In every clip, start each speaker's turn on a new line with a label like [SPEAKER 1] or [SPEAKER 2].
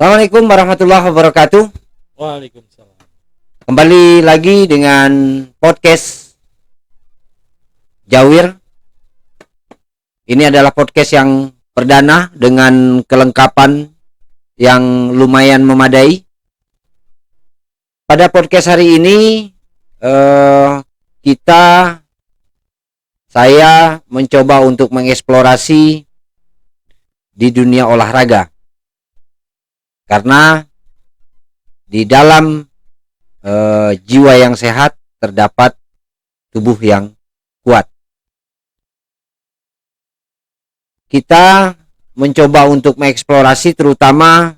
[SPEAKER 1] Assalamualaikum warahmatullahi wabarakatuh.
[SPEAKER 2] Waalaikumsalam.
[SPEAKER 1] Kembali lagi dengan podcast Jawir. Ini adalah podcast yang perdana dengan kelengkapan yang lumayan memadai. Pada podcast hari ini saya mencoba untuk mengeksplorasi di dunia olahraga. Karena di dalam jiwa yang sehat terdapat tubuh yang kuat. Kita mencoba untuk mengeksplorasi terutama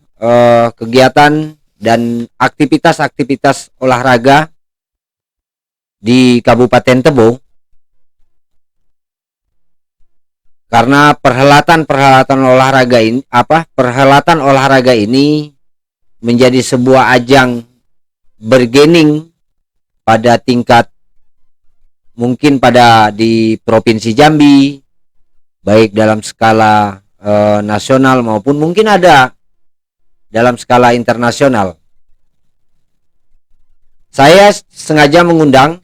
[SPEAKER 1] kegiatan dan aktivitas-aktivitas olahraga di Kabupaten Tebo. Karena perhelatan olahraga ini menjadi sebuah ajang bergening pada tingkat mungkin di Provinsi Jambi, baik dalam skala nasional maupun mungkin ada dalam skala internasional. Saya sengaja mengundang,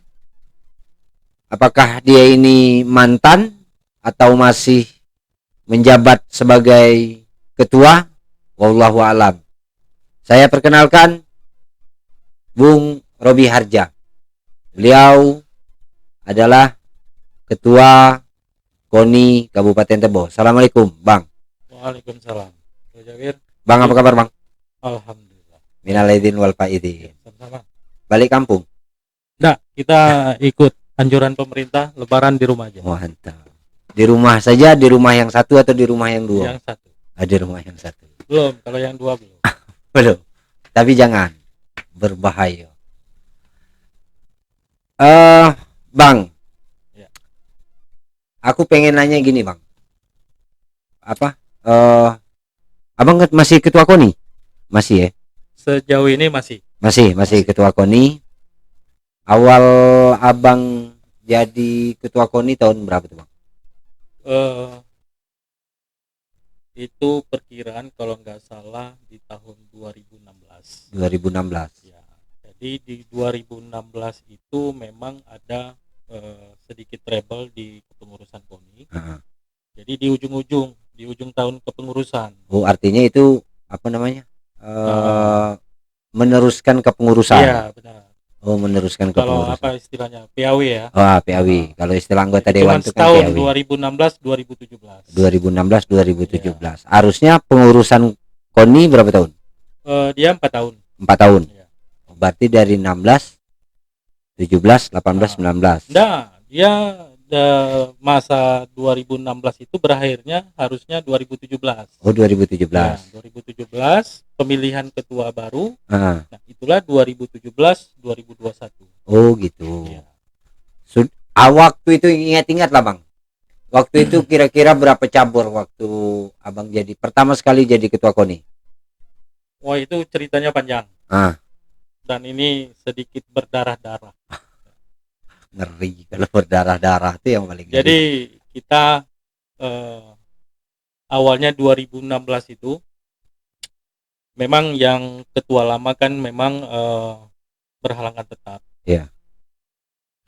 [SPEAKER 1] apakah dia ini mantan atau masih menjabat sebagai ketua, wallahu a'lam. Saya perkenalkan Bung Robi Harja. Beliau adalah ketua KONI Kabupaten Tebo. Assalamualaikum, Bang.
[SPEAKER 2] Waalaikumsalam. Jawir.
[SPEAKER 1] Bang, apa kabar, Bang?
[SPEAKER 2] Alhamdulillah.
[SPEAKER 1] Minal aidin wal faidin.
[SPEAKER 2] Sama-sama.
[SPEAKER 1] Balik kampung?
[SPEAKER 2] Nah, kita ikut anjuran pemerintah, lebaran di rumah aja.
[SPEAKER 1] Mantap. Di rumah saja, di rumah yang satu atau di rumah yang dua?
[SPEAKER 2] Yang satu.
[SPEAKER 1] Di rumah yang satu.
[SPEAKER 2] Belum, kalau yang dua belum.
[SPEAKER 1] Belum. Tapi jangan, berbahaya. Bang.
[SPEAKER 2] Ya.
[SPEAKER 1] Aku pengen nanya gini, Bang. Abang masih ketua KONI? Masih ya?
[SPEAKER 2] Sejauh ini masih.
[SPEAKER 1] Masih ketua KONI. Awal Abang jadi ketua KONI tahun berapa tuh, Bang?
[SPEAKER 2] Itu perkiraan kalau nggak salah di tahun 2016. Ya, jadi di 2016 itu memang ada sedikit trouble di kepengurusan KONI. Jadi di ujung tahun kepengurusan.
[SPEAKER 1] Oh, artinya itu apa namanya? Meneruskan kepengurusan.
[SPEAKER 2] Iya, benar.
[SPEAKER 1] Oh, meneruskan
[SPEAKER 2] Kalau
[SPEAKER 1] kepengurusan.
[SPEAKER 2] apa istilahnya? PAW ya.
[SPEAKER 1] Oh, PAW. Kalau istilah anggota dewan itu kan
[SPEAKER 2] tahun
[SPEAKER 1] PAW.
[SPEAKER 2] 2016 2017.
[SPEAKER 1] 2016 2017. Harusnya pengurusan KONI berapa tahun?
[SPEAKER 2] Dia 4 tahun.
[SPEAKER 1] 4 tahun.
[SPEAKER 2] Ya.
[SPEAKER 1] Berarti dari 16 17 18 19.
[SPEAKER 2] Nah, dia masa 2016 itu berakhirnya harusnya 2017.
[SPEAKER 1] Oh, 2017.
[SPEAKER 2] Ya, 2017 pemilihan ketua baru.
[SPEAKER 1] Nah,
[SPEAKER 2] itulah 2017 2021.
[SPEAKER 1] Oh, gitu.
[SPEAKER 2] Ya.
[SPEAKER 1] Waktu itu ingat lah, Bang. Waktu itu kira-kira berapa cabur waktu Abang jadi pertama sekali jadi ketua KONI?
[SPEAKER 2] Wah, itu ceritanya panjang. Dan ini sedikit berdarah-darah.
[SPEAKER 1] Ngeri kalau berdarah-darah itu yang paling ngeri.
[SPEAKER 2] Jadi kita awalnya 2016 itu memang yang ketua lama kan memang berhalangan tetap.
[SPEAKER 1] Iya.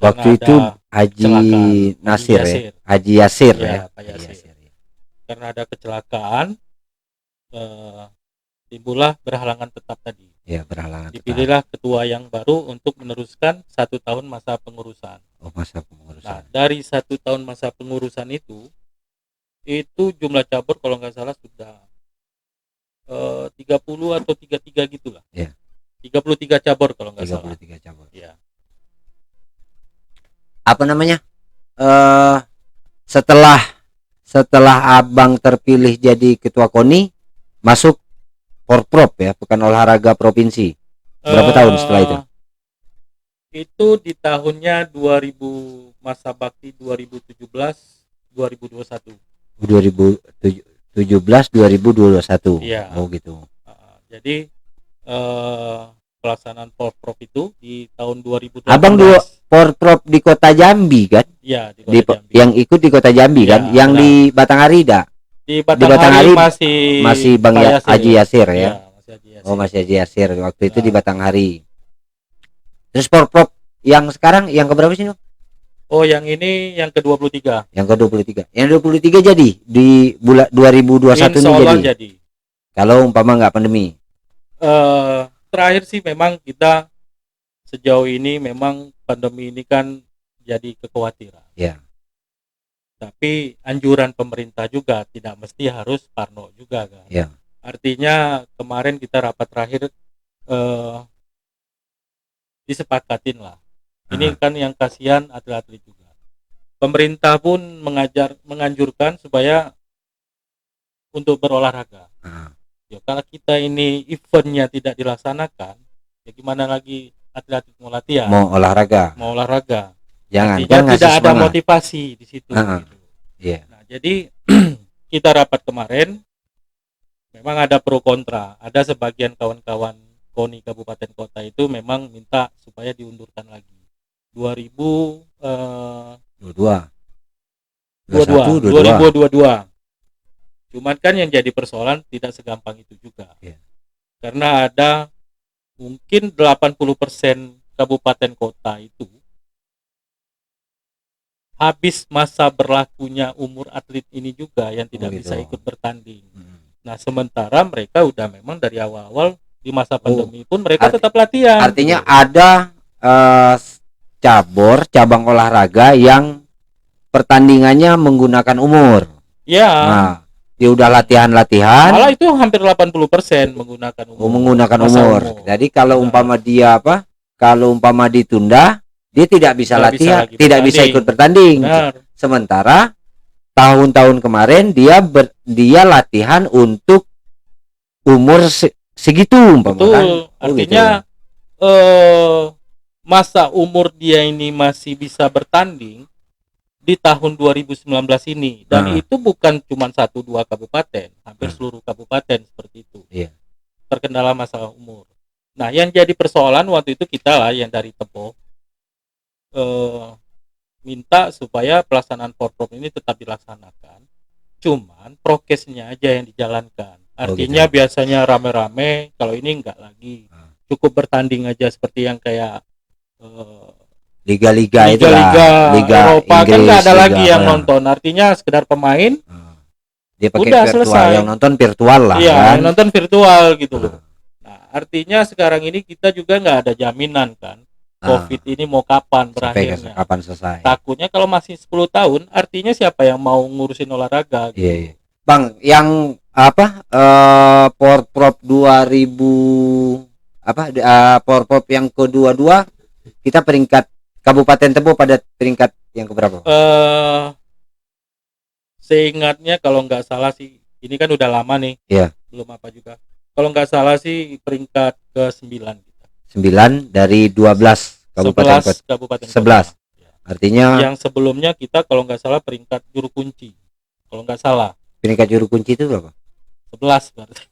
[SPEAKER 1] Waktu itu Haji Nasir ya. Haji Yasir ya.
[SPEAKER 2] Pak Yasir. Karena ada kecelakaan, timbullah berhalangan tetap tadi.
[SPEAKER 1] Ya, berhalangan.
[SPEAKER 2] Dipilihlah ketua yang baru untuk meneruskan 1 tahun masa pengurusan.
[SPEAKER 1] Oh, masa pengurusan.
[SPEAKER 2] Nah, dari 1 tahun masa pengurusan itu jumlah cabur kalau nggak salah sudah 30 atau 33 gitulah.
[SPEAKER 1] Ya.
[SPEAKER 2] 33 cabur kalau nggak salah.
[SPEAKER 1] 33 cabur.
[SPEAKER 2] Ya.
[SPEAKER 1] Apa namanya? Setelah Abang terpilih jadi ketua KONI, masuk Porprov ya, Pekan Olahraga Provinsi. Berapa tahun setelah itu?
[SPEAKER 2] Itu di tahunnya 2000 masa bakti 2017 2021.
[SPEAKER 1] 2017 2021.
[SPEAKER 2] Iya.
[SPEAKER 1] Oh, gitu.
[SPEAKER 2] Jadi pelaksanaan Porprov itu di tahun 2018.
[SPEAKER 1] Abang Porprov di Kota Jambi kan?
[SPEAKER 2] Iya, di Kota Jambi.
[SPEAKER 1] Yang ikut di Kota Jambi kan?
[SPEAKER 2] Ya,
[SPEAKER 1] Yang
[SPEAKER 2] benar.
[SPEAKER 1] di Batanghari dah.
[SPEAKER 2] Di Batanghari masih
[SPEAKER 1] Bang
[SPEAKER 2] Pak Yasir.
[SPEAKER 1] Haji Yasir ya.
[SPEAKER 2] Iya, masih Haji
[SPEAKER 1] Oh,
[SPEAKER 2] Yasir.
[SPEAKER 1] masih Haji Yasir waktu itu
[SPEAKER 2] Nah.
[SPEAKER 1] di Batanghari. Terus porprov yang sekarang yang keberapa sih, Bang?
[SPEAKER 2] Oh, yang ini yang ke-23.
[SPEAKER 1] Yang ke-23. Yang 23 jadi di bulan 2021
[SPEAKER 2] Insya
[SPEAKER 1] ini
[SPEAKER 2] Allah
[SPEAKER 1] jadi.
[SPEAKER 2] jadi.
[SPEAKER 1] Kalau umpama nggak pandemi.
[SPEAKER 2] Terakhir sih memang kita sejauh ini memang pandemi ini kan jadi kekhawatiran.
[SPEAKER 1] Ya.
[SPEAKER 2] Tapi anjuran pemerintah juga tidak mesti harus parno juga kan.
[SPEAKER 1] Ya.
[SPEAKER 2] Artinya kemarin kita rapat terakhir disepakatin lah. Ini kan yang kasihan atlet-atlet juga. Pemerintah pun menganjurkan supaya untuk berolahraga. Ya, kalau kita ini eventnya tidak dilaksanakan, ya gimana lagi atlet mau latihan?
[SPEAKER 1] Mau olahraga. Jangan
[SPEAKER 2] Artinya
[SPEAKER 1] kan
[SPEAKER 2] tidak ada
[SPEAKER 1] semangat.
[SPEAKER 2] motivasi di situ. Gitu.
[SPEAKER 1] Iya.
[SPEAKER 2] Nah, jadi kita rapat kemarin, memang ada pro kontra. Ada sebagian kawan-kawan KONI kabupaten kota itu memang minta supaya diundurkan lagi. 2022. Cuman kan yang jadi persoalan tidak segampang itu juga.
[SPEAKER 1] Yeah.
[SPEAKER 2] Karena ada mungkin 80% kabupaten kota itu habis masa berlakunya umur atlet ini juga yang tidak bisa ikut bertanding. Nah, sementara mereka udah memang dari awal-awal di masa pandemi pun mereka tetap latihan.
[SPEAKER 1] Artinya ada cabang olahraga yang pertandingannya menggunakan umur.
[SPEAKER 2] Ya.
[SPEAKER 1] Nah, dia udah latihan.
[SPEAKER 2] Malah itu hampir 80% menggunakan umur.
[SPEAKER 1] Menggunakan umur. Jadi kalau umpama dia kalau umpama ditunda, dia tidak bisa latihan, tidak bisa ikut bertanding.
[SPEAKER 2] Benar.
[SPEAKER 1] Sementara tahun-tahun kemarin dia latihan untuk umur segitu umpama.
[SPEAKER 2] Betul.
[SPEAKER 1] Kan?
[SPEAKER 2] Artinya masa umur dia ini masih bisa bertanding di tahun 2019 ini, dan itu bukan cuma 1-2 kabupaten, hampir seluruh kabupaten seperti itu. Terkendala masalah umur. Nah, yang jadi persoalan waktu itu kita lah yang dari Tebo minta supaya pelaksanaan porprov ini tetap dilaksanakan, cuman prokesnya aja yang dijalankan. Artinya biasanya rame-rame, kalau ini enggak lagi, cukup bertanding aja seperti yang kayak
[SPEAKER 1] liga-liga
[SPEAKER 2] Eropa
[SPEAKER 1] Inggris,
[SPEAKER 2] kan nggak ada
[SPEAKER 1] liga,
[SPEAKER 2] lagi yang nonton, artinya sekedar pemain
[SPEAKER 1] dia pakai
[SPEAKER 2] udah
[SPEAKER 1] virtual,
[SPEAKER 2] selesai.
[SPEAKER 1] yang nonton virtual lah.
[SPEAKER 2] Iya,
[SPEAKER 1] kan?
[SPEAKER 2] yang nonton virtual gitu loh. Nah, artinya sekarang ini kita juga nggak ada jaminan kan COVID ini mau kapan berakhirnya,
[SPEAKER 1] kapan selesai.
[SPEAKER 2] Takutnya kalau masih 10 tahun, artinya siapa yang mau ngurusin olahraga gitu.
[SPEAKER 1] Iya. Bang, yang porprov 2000 porprov yang ke-22 kita peringkat Kabupaten Tebo pada peringkat yang keberapa?
[SPEAKER 2] Seingatnya kalau nggak salah sih, ini kan udah lama nih.
[SPEAKER 1] Iya.
[SPEAKER 2] Belum apa juga. Kalau nggak salah sih peringkat ke-9 kita.
[SPEAKER 3] 9 dari 12 kabupaten
[SPEAKER 2] 11 kabupaten
[SPEAKER 3] 11.
[SPEAKER 2] kota.
[SPEAKER 3] Artinya
[SPEAKER 2] Yang sebelumnya kita kalau nggak salah peringkat juru kunci. Kalau nggak salah.
[SPEAKER 3] peringkat juru kunci itu berapa?
[SPEAKER 2] 11 berarti.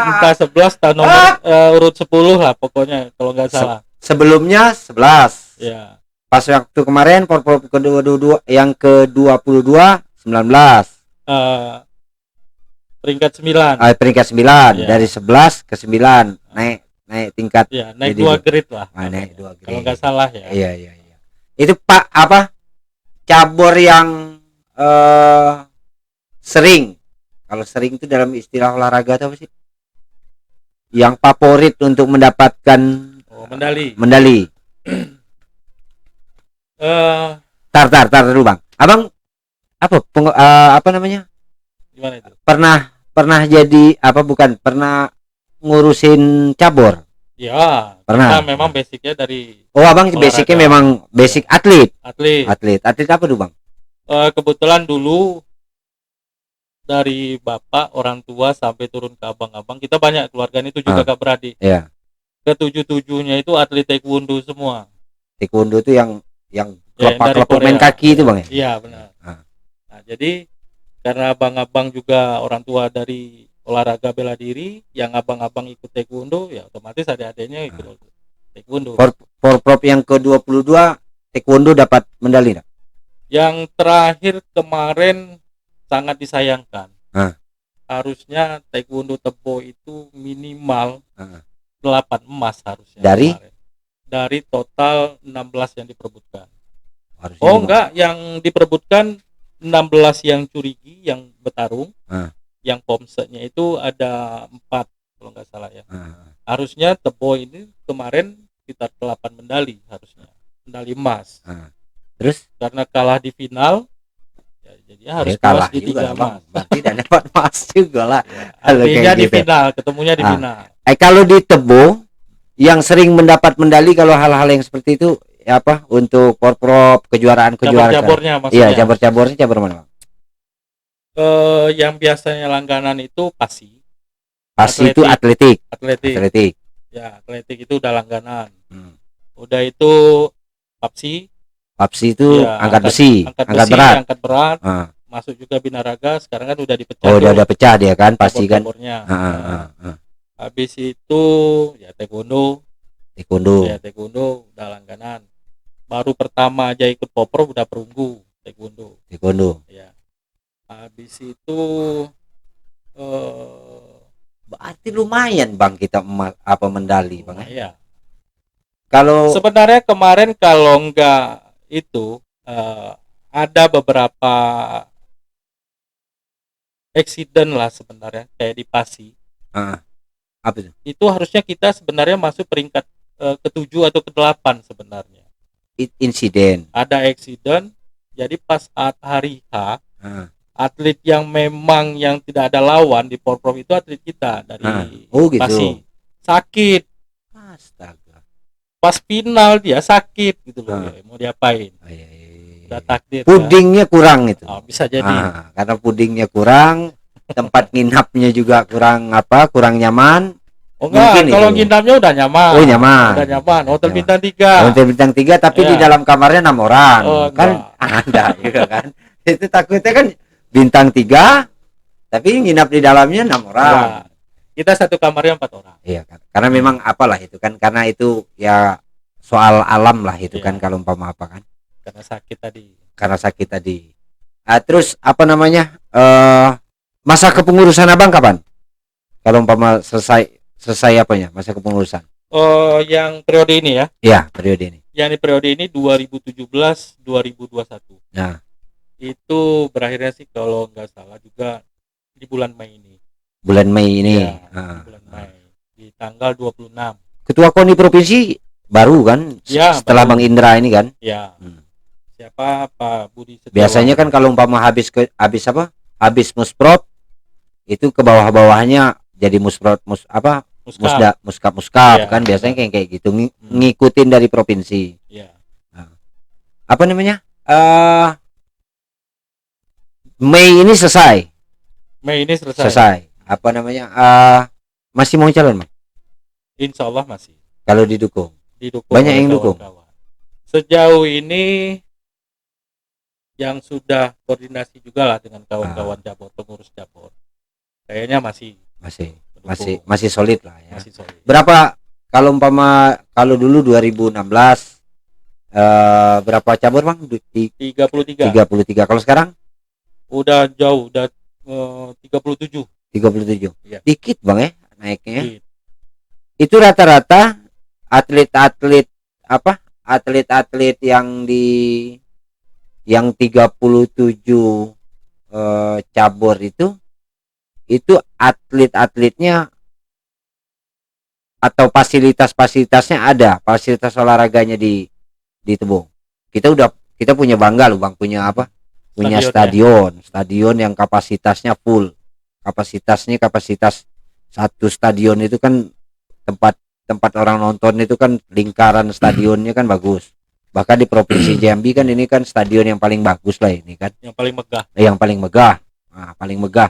[SPEAKER 2] Entah 11 atau nomor urut 10 lah pokoknya kalau nggak salah.
[SPEAKER 3] Sebelumnya 11.
[SPEAKER 2] Ya.
[SPEAKER 3] Pas waktu kemarin porprov ke-22 yang ke-22 19.
[SPEAKER 2] Peringkat 9.
[SPEAKER 3] Peringkat 9
[SPEAKER 2] Ya.
[SPEAKER 3] dari 11 ke 9 naik tingkat.
[SPEAKER 2] Ya, naik
[SPEAKER 3] Jadi
[SPEAKER 2] 2 grade lah.
[SPEAKER 3] naik 2 grade.
[SPEAKER 2] Kalau nggak salah ya.
[SPEAKER 3] Iya. Itu Pak cabur yang sering. Kalau sering itu dalam istilah olahraga apa sih? Yang favorit untuk mendapatkan medali. Tar dulu Bang. Abang apa namanya?
[SPEAKER 2] Gimana itu?
[SPEAKER 3] Pernah jadi pernah ngurusin cabur?
[SPEAKER 2] Ya,
[SPEAKER 3] pernah.
[SPEAKER 2] Kita memang basicnya dari
[SPEAKER 3] Abang
[SPEAKER 2] olahraga.
[SPEAKER 3] basicnya memang basic atlet apa dulu Bang?
[SPEAKER 2] Kebetulan dulu dari bapak, orang tua sampai turun ke abang-abang, kita banyak keluarga itu juga kakak beradik.
[SPEAKER 3] Iya.
[SPEAKER 2] Ke-7-7-nya itu atlet taekwondo semua.
[SPEAKER 3] Taekwondo itu yang
[SPEAKER 2] kelopak
[SPEAKER 3] main kaki itu Bang ya?
[SPEAKER 2] Iya benar. Nah, jadi karena abang-abang juga orang tua dari olahraga bela diri, yang abang-abang ikut taekwondo, ya otomatis adik-adiknya ikut taekwondo.
[SPEAKER 3] Porprov yang ke-22 taekwondo dapat medali enggak?
[SPEAKER 2] Yang terakhir kemarin sangat disayangkan. harusnya taekwondo Tebo itu minimal
[SPEAKER 1] Heeh.
[SPEAKER 2] 8 emas harusnya
[SPEAKER 1] Dari?
[SPEAKER 2] kemarin. Dari total 16 yang diperebutkan.
[SPEAKER 1] Harusnya
[SPEAKER 2] Oh
[SPEAKER 1] gimana?
[SPEAKER 2] enggak, yang diperebutkan 16 yang curigi yang bertarung. Yang pomsetnya itu ada 4 kalau nggak salah ya. Harusnya Tebo ini kemarin sekitar 8 medali harusnya. Medali emas.
[SPEAKER 1] Terus
[SPEAKER 2] Karena kalah di final ya, jadi harus
[SPEAKER 1] kalah
[SPEAKER 2] puas di
[SPEAKER 1] juga
[SPEAKER 2] 3
[SPEAKER 1] lah, Bang.
[SPEAKER 2] emas.
[SPEAKER 1] Berarti tidak dapat emas juga lah.
[SPEAKER 2] Ya,
[SPEAKER 1] Kalau
[SPEAKER 2] artinya
[SPEAKER 1] kayak
[SPEAKER 2] di
[SPEAKER 1] gitu.
[SPEAKER 2] final, ketemunya di final.
[SPEAKER 1] Kalau di Tebo yang sering mendapat medali kalau hal-hal yang seperti itu ya apa untuk porprov kejuaraan
[SPEAKER 2] Cabur-caburnya
[SPEAKER 1] iya
[SPEAKER 2] maksudnya.
[SPEAKER 1] cabur-caburnya cabur mana, Bang?
[SPEAKER 2] Yang biasanya langganan itu pasi.
[SPEAKER 1] Pasti itu atletik.
[SPEAKER 2] Ya, atletik itu udah langganan. Udah itu papsi
[SPEAKER 1] itu
[SPEAKER 2] ya,
[SPEAKER 1] angkat besi, angkat berat.
[SPEAKER 2] Masuk juga binaraga, sekarang kan udah dipecah.
[SPEAKER 1] Oh, udah pecah dia kan, pasti kan.
[SPEAKER 2] Habis itu ya taekwondo udah langganan. Baru pertama aja ikut poprov udah perunggu taekwondo. Ya. Habis itu
[SPEAKER 1] berarti lumayan, Bang, kita medali, Bang.
[SPEAKER 2] Iya.
[SPEAKER 1] Kalau
[SPEAKER 2] sebenarnya kemarin kalau enggak itu ada beberapa eksiden lah sebenarnya kayak di Pasi.
[SPEAKER 1] Apa itu?
[SPEAKER 2] Itu harusnya kita sebenarnya masuk peringkat ke-7 atau ke-8 sebenarnya.
[SPEAKER 1] Insiden.
[SPEAKER 2] Ada eksiden. Jadi pas hari H, atlet yang memang yang tidak ada lawan di porprov itu atlet kita dari Pasi.
[SPEAKER 1] Gitu.
[SPEAKER 2] Sakit.
[SPEAKER 1] Astaga.
[SPEAKER 2] Pas final dia sakit gitu loh. Ya, mau diapain? Udah takdir.
[SPEAKER 1] Pudingnya kurang itu.
[SPEAKER 2] Bisa jadi.
[SPEAKER 1] Karena pudingnya kurang, tempat nginapnya juga kurang nyaman.
[SPEAKER 2] Oh enggak, kalau nginapnya udah nyaman.
[SPEAKER 1] Oh, nyaman.
[SPEAKER 2] Udah nyaman. Hotel bintang 3.
[SPEAKER 1] Hotel bintang 3 tapi di dalam kamarnya 6 orang. Kan ada juga kan. Itu takutnya kan bintang 3 tapi nginap di dalamnya 6 orang.
[SPEAKER 2] Kita satu kamarnya 4 orang.
[SPEAKER 1] Iya kan. Karena memang apalah itu kan, karena itu ya soal alam lah itu kan kalau umpama apa kan.
[SPEAKER 2] Karena sakit tadi.
[SPEAKER 1] Terus apa namanya? Masa kepengurusan Abang kapan? Kalau umpama selesai apanya? Masa kepengurusan.
[SPEAKER 2] Oh, yang periode ini ya?
[SPEAKER 1] Iya, periode ini.
[SPEAKER 2] Yang di periode ini 2017-2021.
[SPEAKER 1] Nah,
[SPEAKER 2] itu berakhirnya sih kalau nggak salah juga di bulan Mei ini.
[SPEAKER 1] Bulan Mei ini.
[SPEAKER 2] Ya, bulan Mei. Di tanggal 26.
[SPEAKER 1] Ketua KONI provinsi baru kan?
[SPEAKER 2] Ya,
[SPEAKER 1] setelah
[SPEAKER 2] baru.
[SPEAKER 1] Bang Indra ini kan?
[SPEAKER 2] Ya. Siapa Pak Budi Setiawan.
[SPEAKER 1] Biasanya kan kalau umpama habis musprov itu ke bawah-bawahnya jadi muskap ya, kan biasanya kayak gitu ngikutin dari provinsi.
[SPEAKER 2] Ya.
[SPEAKER 1] Apa namanya? Mei ini selesai. Apa namanya? Masih mau calon, Bang?
[SPEAKER 2] Insya Allah masih.
[SPEAKER 1] Kalau didukung. Banyak yang dukung.
[SPEAKER 2] Sejauh ini yang sudah koordinasi juga lah dengan kawan-kawan cabur, pengurus cabur. Kayaknya masih solid lah ya. Masih solid.
[SPEAKER 1] Berapa kalau dulu 2016 berapa cabur, Bang?
[SPEAKER 2] 33.
[SPEAKER 1] Kalau sekarang
[SPEAKER 2] udah jauh, udah 37. Ya.
[SPEAKER 1] Dikit, Bang, ya naiknya. Itu rata-rata atlet-atlet yang 37 cabur itu atlet-atletnya atau fasilitas-fasilitasnya ada, fasilitas olahraganya di Tebo. Kita punya bangga loh, Bang, punya stadion yang kapasitasnya full. Kapasitas satu stadion itu kan tempat orang nonton itu kan lingkaran stadionnya kan bagus. Bahkan di Provinsi Jambi kan ini kan stadion yang paling bagus lah ini kan.
[SPEAKER 2] Yang paling
[SPEAKER 1] megah. Nah, paling megah.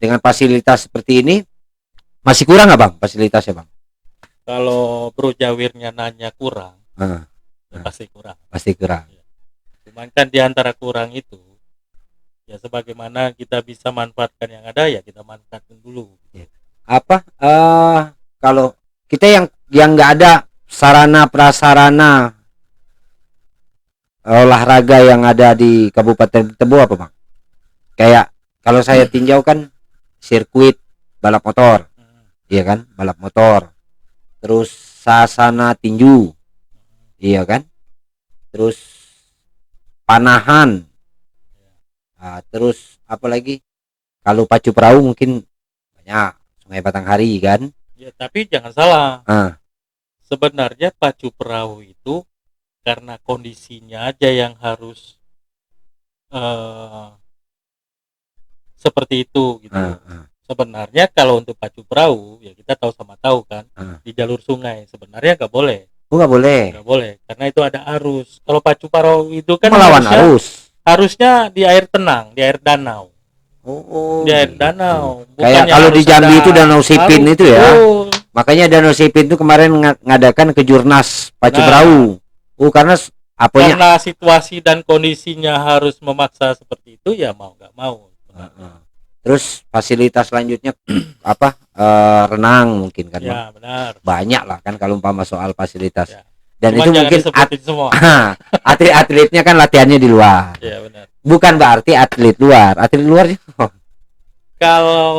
[SPEAKER 1] Dengan fasilitas seperti ini masih kurang nggak, Bang, fasilitasnya, Bang?
[SPEAKER 2] Kalau Bro Jawirnya nanya kurang, pasti kurang. Ya. Cuman kan di antara kurang itu ya sebagaimana kita bisa manfaatkan yang ada ya kita manfaatkan dulu.
[SPEAKER 1] Ya. Kalau kita yang nggak ada sarana prasarana olahraga yang ada di Kabupaten Tebo apa, Bang? Kayak kalau saya tinjau kan sirkuit balap motor, iya kan, balap motor. Terus sasana tinju, iya kan. Terus panahan. Nah, terus apa lagi? Kalau pacu perahu mungkin banyak, Sungai Batanghari kan.
[SPEAKER 2] Ya, tapi jangan salah.
[SPEAKER 1] Ah.
[SPEAKER 2] Sebenarnya pacu perahu itu karena kondisinya aja yang harus seperti itu gitu. Sebenarnya kalau untuk pacu perahu ya kita tahu sama tahu kan, di jalur sungai sebenarnya nggak boleh.
[SPEAKER 1] Nggak boleh.
[SPEAKER 2] Nggak boleh karena itu ada arus. Kalau pacu perahu itu kan
[SPEAKER 1] melawan arus.
[SPEAKER 2] Harusnya di air tenang, di air danau. Di air
[SPEAKER 1] Gitu.
[SPEAKER 2] danau.
[SPEAKER 1] Kayak kalau di Jambi itu Danau Sipin itu ya. Makanya Danau Sipin itu kemarin ngadakan kejurnas pacu perahu. Karena apanya?
[SPEAKER 2] Karena situasi dan kondisinya harus memaksa seperti itu ya mau nggak mau.
[SPEAKER 1] Terus fasilitas selanjutnya apa? Renang mungkin kan?
[SPEAKER 2] Ya benar.
[SPEAKER 1] Banyak lah kan kalau umpama soal fasilitas.
[SPEAKER 2] Ya.
[SPEAKER 1] Dan
[SPEAKER 2] Cuman
[SPEAKER 1] itu mungkin
[SPEAKER 2] semua.
[SPEAKER 1] atlet-atletnya kan latihannya di luar.
[SPEAKER 2] Ya benar.
[SPEAKER 1] Bukan berarti atlet luar
[SPEAKER 2] Kalau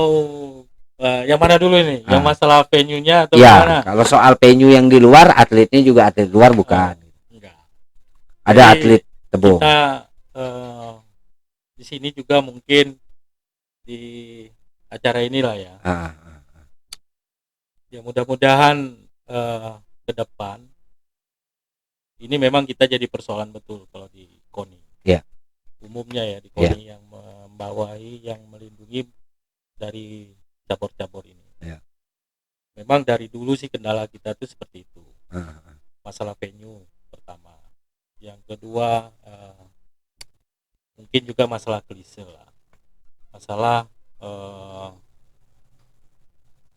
[SPEAKER 2] yang mana dulu ini? Yang masalah venue-nya atau
[SPEAKER 1] ya,
[SPEAKER 2] gimana?
[SPEAKER 1] Kalau soal venue yang di luar, atletnya juga atlet luar bukan?
[SPEAKER 2] Enggak.
[SPEAKER 1] Ada
[SPEAKER 2] Jadi,
[SPEAKER 1] atlet tebong.
[SPEAKER 2] Kita di sini juga mungkin di acara inilah ya. Ya mudah-mudahan ke depan ini memang kita jadi persoalan betul kalau di KONI.
[SPEAKER 1] Ya.
[SPEAKER 2] Umumnya ya di KONI yang membawahi, yang melindungi dari cabur-cabur ini.
[SPEAKER 1] Ya.
[SPEAKER 2] Memang dari dulu sih kendala kita tuh seperti itu. Masalah venue pertama. Yang kedua mungkin juga masalah klise lah. Masalah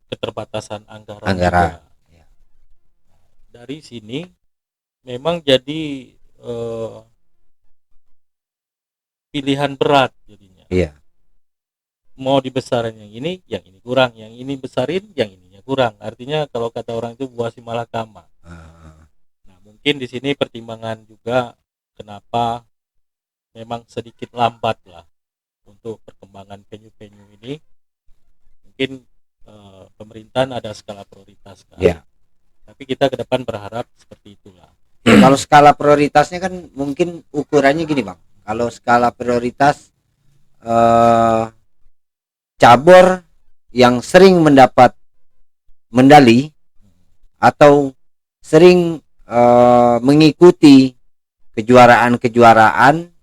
[SPEAKER 2] keterbatasan anggaran.
[SPEAKER 1] Ya.
[SPEAKER 2] Dari sini memang jadi pilihan berat jadinya.
[SPEAKER 1] Iya.
[SPEAKER 2] Mau dibesarin yang ini kurang, yang ini besarin, yang ininya kurang. Artinya kalau kata orang itu buah si malakama. Nah, mungkin di sini pertimbangan juga kenapa memang sedikit lambat lah untuk perkembangan venue-venue ini. Mungkin pemerintahan ada skala prioritas kan.
[SPEAKER 1] Yeah.
[SPEAKER 2] Tapi kita ke depan berharap seperti itulah.
[SPEAKER 1] Kalau skala prioritasnya kan mungkin ukurannya gini Bang. Kalau skala prioritas cabur yang sering mendapat medali atau sering mengikuti kejuaraan-kejuaraan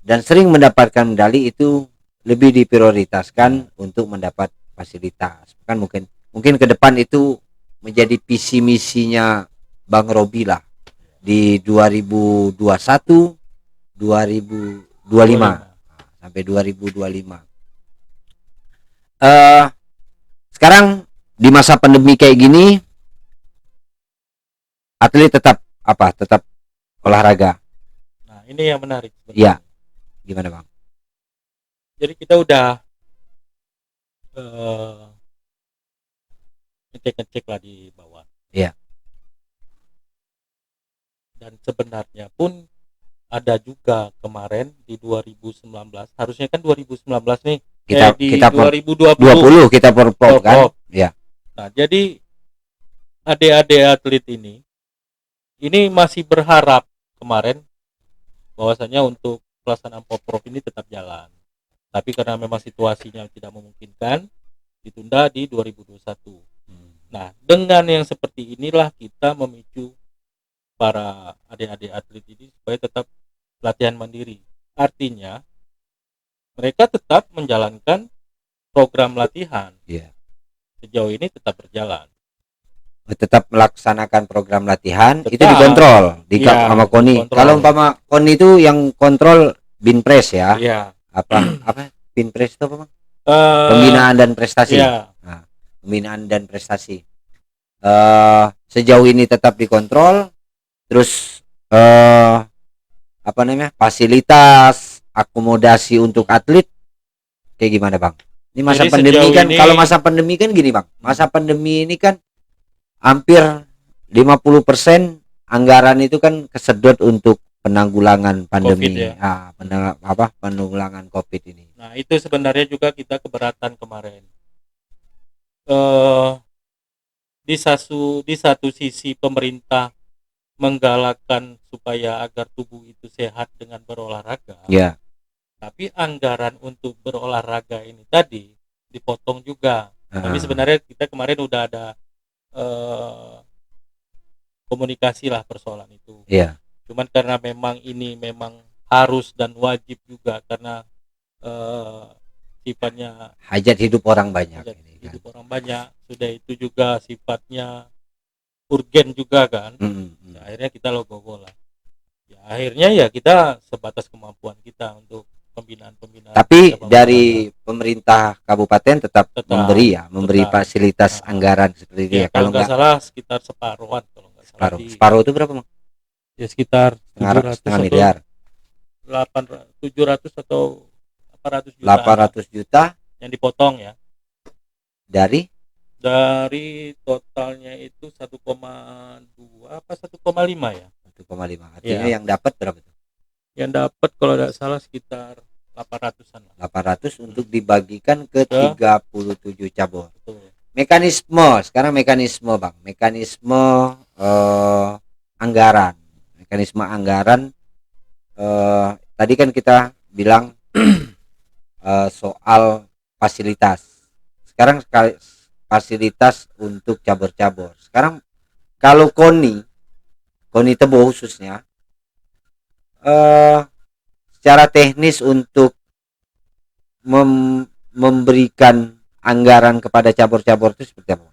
[SPEAKER 1] dan sering mendapatkan medali itu lebih diprioritaskan untuk mendapat fasilitas. Kan mungkin ke depan itu menjadi visi misinya Bang Robi lah di 2021 2025 sampai 2025. Sekarang di masa pandemi kayak gini atlet tetap olahraga.
[SPEAKER 2] Nah, ini yang menarik sebenarnya.
[SPEAKER 1] Iya. Gimana Bang?
[SPEAKER 2] Jadi kita udah ngecek lah di bawah.
[SPEAKER 1] Iya.
[SPEAKER 2] Dan sebenarnya pun ada juga kemarin di 2019, harusnya kan 2019 nih.
[SPEAKER 1] Kita
[SPEAKER 2] 2020
[SPEAKER 1] kita perpop kan? Ya.
[SPEAKER 2] Nah, jadi adik-adik atlet ini masih berharap kemarin bahwasanya untuk pelaksanaan Poprov ini tetap jalan. Tapi karena memang situasinya tidak memungkinkan, ditunda di 2021. Nah, dengan yang seperti inilah kita memicu para adik-adik atlet ini supaya tetap latihan mandiri. Artinya mereka tetap menjalankan program latihan.
[SPEAKER 1] Yeah.
[SPEAKER 2] Sejauh ini tetap berjalan.
[SPEAKER 1] Tetap melaksanakan program latihan, tetap, itu dikontrol sama KONI. Kalau umpama KONI itu yang kontrol Binpres ya.
[SPEAKER 2] Iya.
[SPEAKER 1] Apa Binpres itu apa Bang? Pembinaan dan prestasi.
[SPEAKER 2] Iya.
[SPEAKER 1] Nah, pembinaan dan prestasi. Sejauh ini tetap dikontrol. Terus fasilitas akomodasi untuk atlet kayak gimana Bang? Ini masa jadi pandemi kan ini... Kalau masa pandemi kan gini Bang, masa pandemi ini kan hampir 50% anggaran itu kan kesedot untuk penanggulangan pandemi,
[SPEAKER 2] COVID ya.
[SPEAKER 1] Penanggulangan COVID ini.
[SPEAKER 2] Nah, itu sebenarnya juga kita keberatan kemarin. Di satu sisi pemerintah menggalakkan supaya agar tubuh itu sehat dengan berolahraga.
[SPEAKER 1] Ya.
[SPEAKER 2] Tapi anggaran untuk berolahraga ini tadi dipotong juga. Tapi sebenarnya kita kemarin udah ada komunikasi lah persoalan itu.
[SPEAKER 1] Iya.
[SPEAKER 2] Cuman karena memang ini memang harus dan wajib juga karena sifatnya
[SPEAKER 1] hajat hidup orang banyak.
[SPEAKER 2] Hidup orang banyak. Sudah itu juga sifatnya urgen juga kan. Ya, akhirnya kita logo lah. Ya, akhirnya ya kita sebatas kemampuan kita untuk pembinaan.
[SPEAKER 1] Tapi dari pemerintah kabupaten tetap memberi fasilitas anggaran seperti itu ya.
[SPEAKER 2] Kalau nggak salah sekitar separuhan kalau nggak salah.
[SPEAKER 1] Separuh itu berapa, Bang?
[SPEAKER 2] Ya sekitar
[SPEAKER 1] 700 miliar.
[SPEAKER 2] 700 atau 800 juta.
[SPEAKER 1] 800 juta
[SPEAKER 2] yang dipotong ya.
[SPEAKER 1] Dari
[SPEAKER 2] totalnya itu 1,2 apa 1,5 ya?
[SPEAKER 1] 1,5. Artinya yang dapat berapa tuh?
[SPEAKER 2] Yang dapat kalau tidak salah sekitar 800-an.
[SPEAKER 1] 800 untuk dibagikan ke 37 cabur.
[SPEAKER 2] Betul.
[SPEAKER 1] Sekarang mekanisme Bang. Mekanisme anggaran. Tadi kan kita bilang soal fasilitas. Sekarang fasilitas untuk cabur-cabur. Sekarang kalau KONI Tebo khususnya secara teknis untuk memberikan anggaran kepada cabur-cabur itu seperti apa?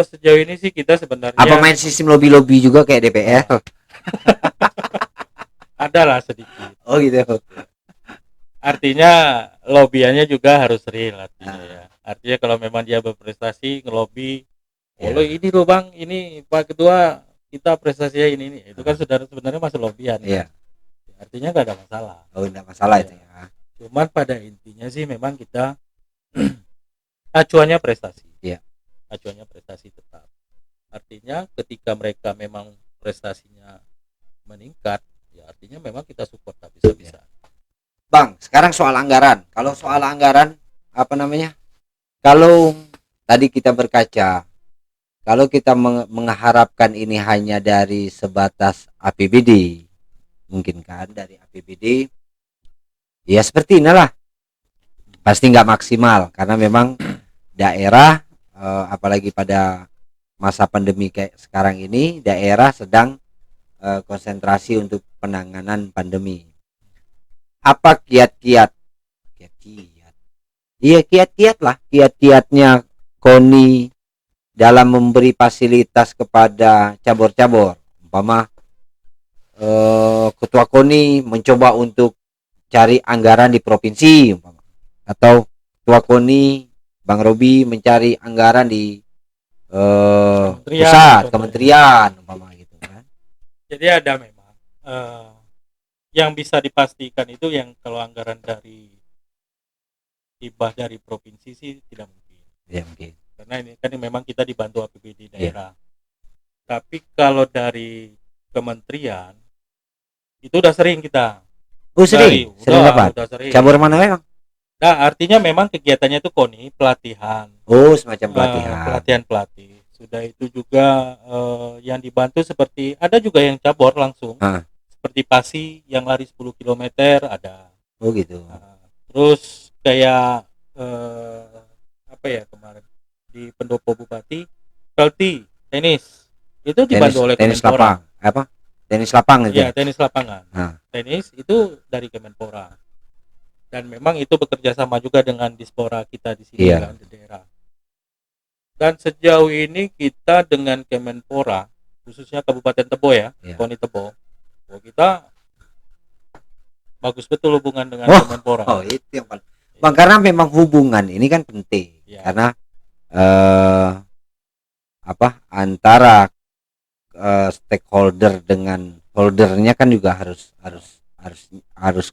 [SPEAKER 2] Sejauh ini sih kita sebenarnya
[SPEAKER 1] apa main sistem lobby juga kayak DPR?
[SPEAKER 2] Ada lah sedikit.
[SPEAKER 1] Oh gitu.
[SPEAKER 2] Artinya lobbyannya juga harus real artinya ya. Artinya kalau memang dia berprestasi ngelobi, oh ini loh Bang, ini Pak Ketua kita prestasinya ini itu kan sebenarnya masih lobbyan.
[SPEAKER 1] Iya.
[SPEAKER 2] Artinya nggak ada masalah.
[SPEAKER 1] Oh nggak masalah itu ya.
[SPEAKER 2] Cuman pada intinya sih memang kita acuannya prestasi.
[SPEAKER 1] Iya.
[SPEAKER 2] Acuannya prestasi tetap. Artinya ketika mereka memang prestasinya meningkat, ya artinya memang kita support habis-habisan.
[SPEAKER 1] Bang, sekarang soal anggaran. Kalau soal anggaran kalau tadi kita berkaca, kalau kita mengharapkan ini hanya dari sebatas APBD, mungkin kan dari APBD, ya seperti inilah, pasti nggak maksimal karena memang daerah, apalagi pada masa pandemi kayak sekarang ini, daerah sedang konsentrasi untuk penanganan pandemi. Apa kiat-kiatnya KONI dalam memberi fasilitas kepada cabur-cabur, umpama ketua KONI mencoba untuk cari anggaran di provinsi umpama, atau ketua KONI Bang Robi mencari anggaran di pusat kementerian umpama gitu kan.
[SPEAKER 2] Jadi ada memang yang bisa dipastikan itu yang kalau anggaran dari hibah dari provinsi sih tidak mungkin.
[SPEAKER 1] Ya, mungkin.
[SPEAKER 2] Karena ini kan memang kita dibantu APBD daerah. Tapi kalau dari kementerian itu udah sering kita.
[SPEAKER 1] Sering apa? Cabur mana memang?
[SPEAKER 2] Nah, artinya memang kegiatannya itu KONI pelatihan.
[SPEAKER 1] Semacam pelatihan.
[SPEAKER 2] Pelatih. Sudah itu juga yang dibantu seperti ada juga yang cabur langsung. Seperti PASI yang lari 10 km ada.
[SPEAKER 1] Oh gitu.
[SPEAKER 2] Terus kayak kemarin di Pendopo Bupati tenis itu dibantu oleh Kemenpora.
[SPEAKER 1] Tenis lapang itu.
[SPEAKER 2] Ya, tenis lapangan. Tenis itu dari Kemenpora. Dan memang itu bekerja sama juga dengan Dispora kita di sini kan di daerah. Dan sejauh ini kita dengan Kemenpora, khususnya Kabupaten Tebo KONI Tebo, kita bagus betul hubungan dengan Kemenpora.
[SPEAKER 1] Itu yang paling. Bang, karena memang hubungan ini kan penting. Karena antara stakeholder dengan holdernya kan juga harus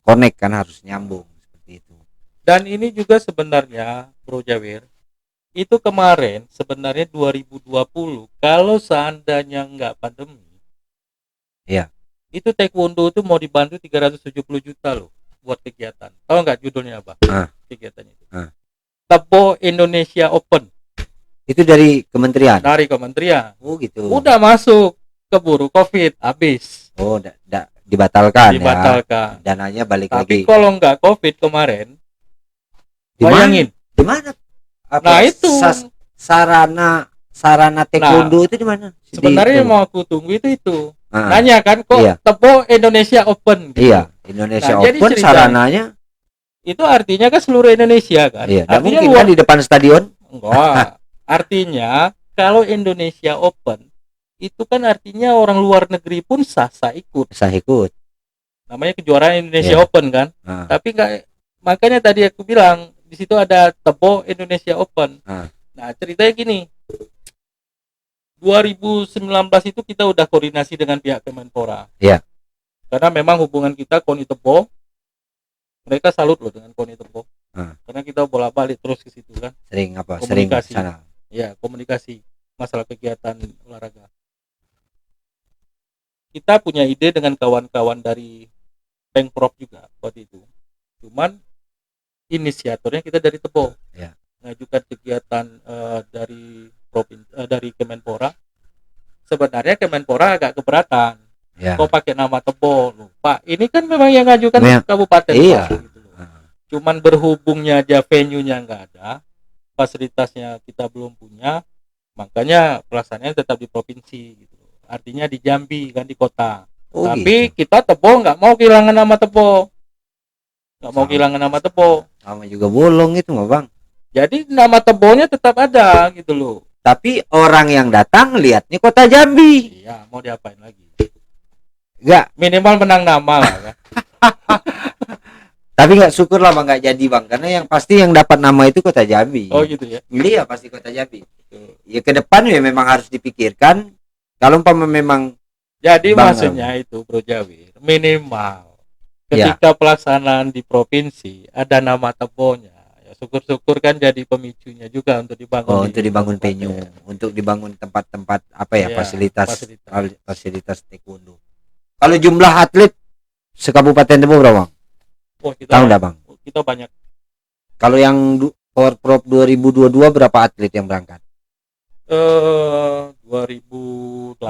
[SPEAKER 1] connect kan, harus nyambung seperti itu.
[SPEAKER 2] Dan ini juga sebenarnya Bro Jawir, itu kemarin sebenarnya 2020 kalau seandainya nggak pandemi, Itu taekwondo itu mau dibantu 370 juta loh buat kegiatan. Tahu nggak judulnya apa? Kegiatan itu. Tebo Indonesia Open.
[SPEAKER 1] Itu dari kementerian.
[SPEAKER 2] Dari kementerian.
[SPEAKER 1] Oh gitu.
[SPEAKER 2] Udah masuk, keburu Covid, habis.
[SPEAKER 1] Oh, dibatalkan.
[SPEAKER 2] Dibatalkan.
[SPEAKER 1] Ya. Dananya balik
[SPEAKER 2] Tapi
[SPEAKER 1] lagi.
[SPEAKER 2] kalau nggak Covid kemarin,
[SPEAKER 1] bayangin. Di mana?
[SPEAKER 2] Nah itu
[SPEAKER 1] sarana taekwondo itu di mana?
[SPEAKER 2] Sebenarnya yang mau aku tunggu itu. Nanya kan kok Tebo Indonesia Open gitu.
[SPEAKER 1] Iya, Indonesia Open sarananya
[SPEAKER 2] itu artinya kan seluruh Indonesia kan.
[SPEAKER 1] Iya, artinya mungkin kan di depan stadion.
[SPEAKER 2] Enggak. Artinya kalau Indonesia Open itu kan artinya orang luar negeri pun sah ikut. Namanya kejuaraan Indonesia Open kan. Tapi enggak, makanya tadi aku bilang di situ ada Tebo Indonesia Open. Nah, ceritanya gini. 2019 itu kita udah koordinasi dengan pihak Kemenpora.
[SPEAKER 1] Iya.
[SPEAKER 2] Karena memang hubungan kita KONI Tebo, mereka salut loh dengan KONI Tebo. Karena kita bolak-balik terus ke situ kan.
[SPEAKER 1] Sering
[SPEAKER 2] komunikasi.
[SPEAKER 1] Sering sana.
[SPEAKER 2] Ya, komunikasi masalah kegiatan olahraga. Kita punya ide dengan kawan-kawan dari Pengprov juga waktu itu. Cuman inisiatornya kita dari Tebo.
[SPEAKER 1] Ya.
[SPEAKER 2] Ngajukan kegiatan dari Kemenpora. Sebenarnya Kemenpora agak keberatan.
[SPEAKER 1] Ya.
[SPEAKER 2] Kok pakai nama Tebo? Pak, ini kan memang yang ngajukan kabupaten.
[SPEAKER 1] Iya.
[SPEAKER 2] Pak, gitu. Cuman berhubungnya aja venue-nya nggak ada, fasilitasnya kita belum punya, makanya pelaksanaannya tetap di provinsi gitu. Artinya di Jambi kan, di kota. Tapi gitu. Kita Tebo nggak mau kehilangan nama Tebo.
[SPEAKER 1] Sama juga bolong itu mah Bang.
[SPEAKER 2] Jadi nama Tebonya tetap ada gitu loh.
[SPEAKER 1] Tapi orang yang datang lihatnya kota Jambi.
[SPEAKER 2] Iya, mau diapain lagi?
[SPEAKER 1] Enggak,
[SPEAKER 2] minimal menang nama lah kan.
[SPEAKER 1] Tapi nggak, syukur lah Bang nggak jadi Bang, karena yang pasti yang dapat nama itu kota Jambi.
[SPEAKER 2] Oh gitu ya.
[SPEAKER 1] Iya pasti kota Jambi. Ya ke depan ya memang harus dipikirkan. Kalau umpama memang
[SPEAKER 2] jadi maksudnya itu Bro Jawir, minimal ketika pelaksanaan di provinsi ada nama Tebonya. Syukur-syukur kan jadi pemicunya juga untuk dibangun.
[SPEAKER 1] Untuk dibangun venue, untuk dibangun tempat-tempat apa ya, fasilitas taekwondo. Kalau jumlah atlet sekabupaten Tebo berapa Bang? Tahu enggak Bang?
[SPEAKER 2] Kita banyak.
[SPEAKER 1] Kalau yang Porprov 2022 berapa atlet yang berangkat?
[SPEAKER 2] 2018.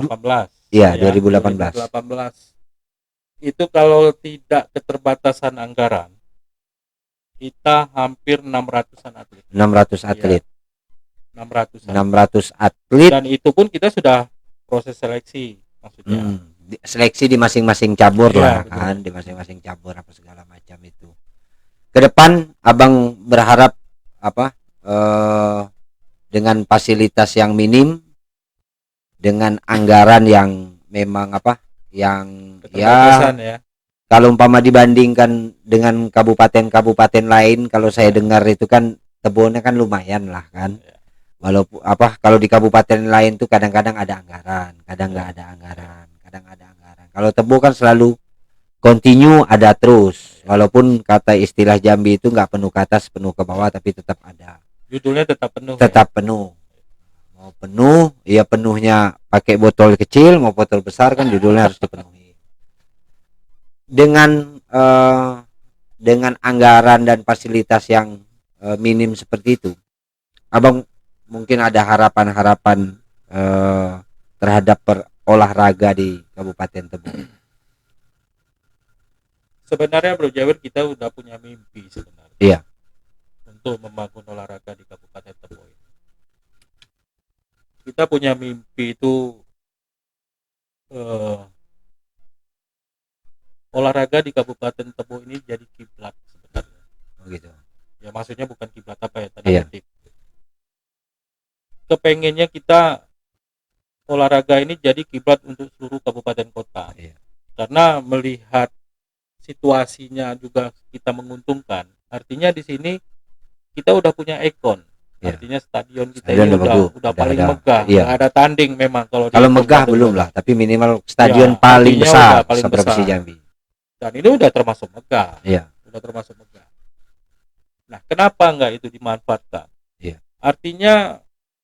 [SPEAKER 1] Iya, 2018.
[SPEAKER 2] Itu kalau tidak keterbatasan anggaran, kita hampir 600-an atlet.
[SPEAKER 1] 600 atlet.
[SPEAKER 2] Ya,
[SPEAKER 1] 600 atlet.
[SPEAKER 2] Dan itu pun kita sudah proses seleksi maksudnya.
[SPEAKER 1] Seleksi di masing-masing cabur lah kan, di masing-masing cabur apa segala macam itu. Ke depan Abang berharap apa? Dengan fasilitas yang minim, dengan anggaran yang memang apa? Yang ya. Kalau umpama dibandingkan dengan kabupaten-kabupaten lain, kalau saya dengar itu kan Tebonya kan lumayan lah kan. Walaupun apa, kalau di kabupaten lain tuh kadang-kadang ada anggaran, kadang nggak ada anggaran, kadang ada anggaran. Kalau Tebo kan selalu continue ada terus. Walaupun kata istilah Jambi itu nggak penuh ke atas, penuh ke bawah, tapi tetap ada.
[SPEAKER 2] Judulnya tetap penuh.
[SPEAKER 1] Tetap penuh. Mau penuh, ya penuhnya pakai botol kecil, mau botol besar kan judulnya harus dipenuhi. Dengan anggaran dan fasilitas yang minim seperti itu, Abang mungkin ada harapan-harapan terhadap olahraga di Kabupaten Tebo.
[SPEAKER 2] Sebenarnya Bro Jawir, kita udah punya mimpi sebenarnya.
[SPEAKER 1] Iya.
[SPEAKER 2] Untuk membangun olahraga di Kabupaten Tebo ini. Kita punya mimpi itu olahraga di Kabupaten Tebo ini jadi kiblat sebenarnya.
[SPEAKER 1] Oh gitu.
[SPEAKER 2] Ya maksudnya bukan kiblat apa ya, tanda kutip. Kepengennya kita olahraga ini jadi kiblat untuk seluruh kabupaten kota.
[SPEAKER 1] Iya.
[SPEAKER 2] Karena melihat situasinya juga kita menguntungkan. Artinya di sini kita udah punya ikon.
[SPEAKER 1] Iya.
[SPEAKER 2] Artinya stadion kita ini udah paling megah.
[SPEAKER 1] Iya.
[SPEAKER 2] Nggak ada tanding memang kalau
[SPEAKER 1] megah belum lah, tapi minimal stadion paling besar seprovinsi Jambi.
[SPEAKER 2] Dan ini udah termasuk megah.
[SPEAKER 1] Iya.
[SPEAKER 2] Udah termasuk megah. Nah, kenapa enggak itu dimanfaatkan?
[SPEAKER 1] Iya.
[SPEAKER 2] Artinya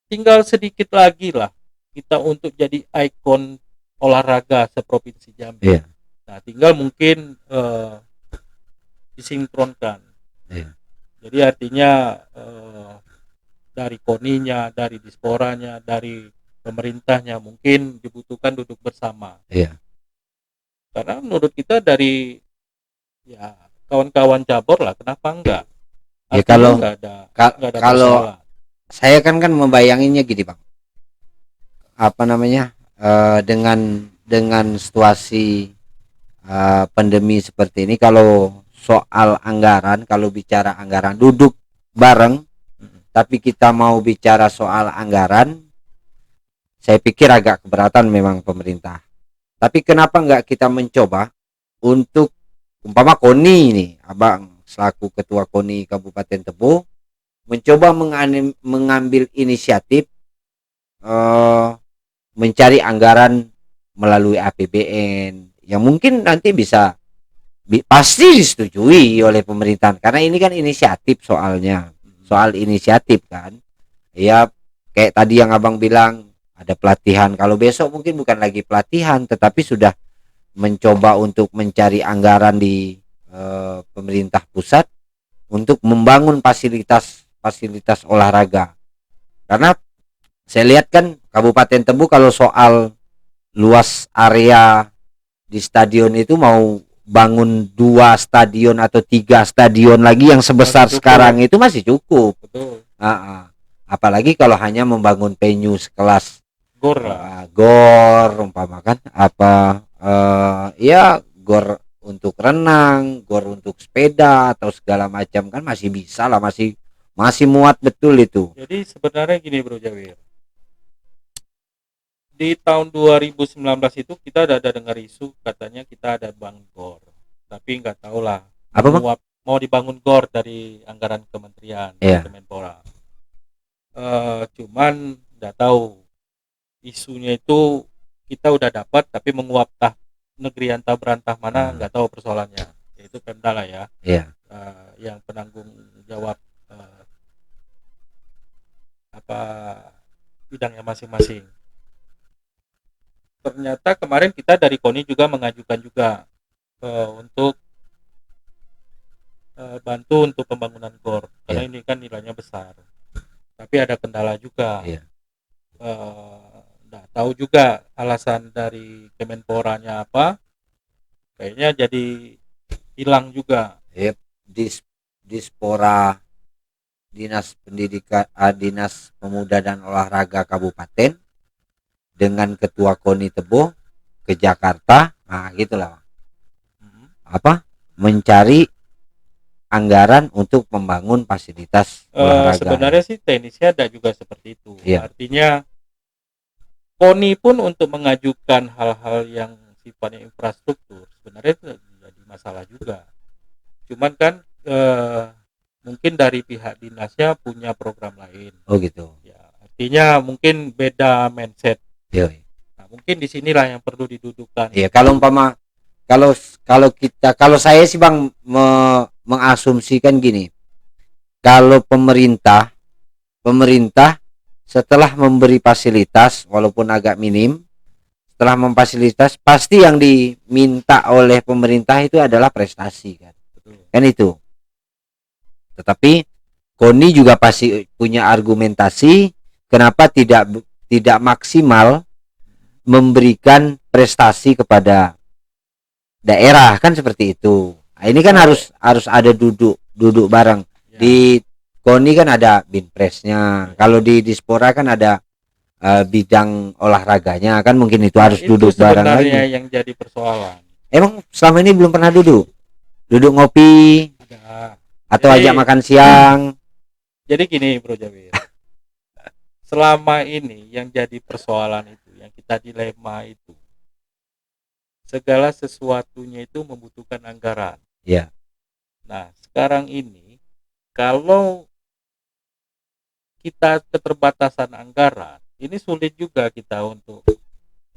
[SPEAKER 2] tinggal sedikit lagi lah kita untuk jadi ikon olahraga seprovinsi Jambi.
[SPEAKER 1] Iya.
[SPEAKER 2] Nah, tinggal mungkin disinkronkan.
[SPEAKER 1] Iya.
[SPEAKER 2] Jadi artinya dari KONI-nya, dari Disporanya, dari pemerintahnya mungkin dibutuhkan duduk bersama.
[SPEAKER 1] Iya.
[SPEAKER 2] Karena menurut kita dari ya kawan-kawan cabur lah, kenapa enggak?
[SPEAKER 1] Ya
[SPEAKER 2] Artinya
[SPEAKER 1] kalau
[SPEAKER 2] nggak ada
[SPEAKER 1] kalau
[SPEAKER 2] masalah.
[SPEAKER 1] saya kan membayanginnya gini Bang, apa namanya, dengan situasi pandemi seperti ini, kalau soal anggaran, kalau bicara anggaran duduk bareng, tapi kita mau bicara soal anggaran, saya pikir agak keberatan memang pemerintah. Tapi kenapa enggak kita mencoba untuk umpama KONI ini, Abang selaku ketua KONI Kabupaten Tebo mencoba mengambil inisiatif mencari anggaran melalui APBN yang mungkin nanti bisa pasti disetujui oleh pemerintahan, karena ini kan inisiatif, soal inisiatif kan. Ya kayak tadi yang Abang bilang ada pelatihan, kalau besok mungkin bukan lagi pelatihan tetapi sudah mencoba untuk mencari anggaran di pemerintah pusat untuk membangun fasilitas olahraga. Karena saya lihat kan Kabupaten Tebo kalau soal luas area di stadion itu mau bangun 2 stadion atau 3 stadion lagi yang sebesar sekarang itu masih cukup.
[SPEAKER 2] Betul.
[SPEAKER 1] Apalagi kalau hanya membangun venue sekelas
[SPEAKER 2] GOR
[SPEAKER 1] umpama kan ya GOR untuk renang, GOR untuk sepeda atau segala macam kan masih bisa lah, masih muat betul itu.
[SPEAKER 2] Jadi sebenarnya gini Bro Jawir, di tahun 2019 itu kita ada dengar isu katanya kita ada bangun GOR, tapi nggak tahu lah mau dibangun GOR dari anggaran kementerian, Kemenpora. Cuman nggak tahu isunya itu kita udah dapat tapi menguap negeri antah berantah mana, nggak tahu persoalannya. Itu Pemda lah ya. Yang penanggung jawab bidangnya masing-masing. Ternyata kemarin kita dari KONI juga mengajukan juga untuk bantu untuk pembangunan GOR karena ini kan nilainya besar, tapi ada kendala juga. Nggak tahu juga alasan dari Kemenporanya apa, kayaknya jadi hilang juga.
[SPEAKER 1] Dispora Dinas Pendidikan, Dinas Pemuda dan Olahraga Kabupaten dengan Ketua KONI Tebo ke Jakarta, gitulah, mencari anggaran untuk membangun fasilitas olahraga.
[SPEAKER 2] Sebenarnya sih teknisnya ada juga seperti itu. Artinya KONI pun untuk mengajukan hal-hal yang sifatnya infrastruktur sebenarnya itu jadi masalah juga. Cuman kan mungkin dari pihak dinasnya punya program lain.
[SPEAKER 1] Oh gitu.
[SPEAKER 2] Ya, artinya mungkin beda mindset. Nah, mungkin disinilah yang perlu didudukan.
[SPEAKER 1] Iya, kalau umpama kalau saya sih Bang mengasumsikan gini, kalau pemerintah setelah memberi fasilitas walaupun agak minim, setelah memfasilitas pasti yang diminta oleh pemerintah itu adalah prestasi kan. Kan itu. Tetapi KONI juga pasti punya argumentasi kenapa tidak maksimal memberikan prestasi kepada daerah kan seperti itu. Nah, ini kan harus ada duduk bareng. Di KONI kan ada binpresnya. Kalau di Dispora kan ada bidang olahraganya kan, mungkin itu harus duduk bareng lagi.
[SPEAKER 2] Sebenarnya yang jadi persoalan.
[SPEAKER 1] Emang selama ini belum pernah duduk ngopi atau ajak makan siang.
[SPEAKER 2] Jadi gini Bro Jawir, selama ini yang jadi persoalan itu, yang kita dilema itu, segala sesuatunya itu membutuhkan anggaran. Nah sekarang ini kalau kita keterbatasan anggaran, ini sulit juga kita untuk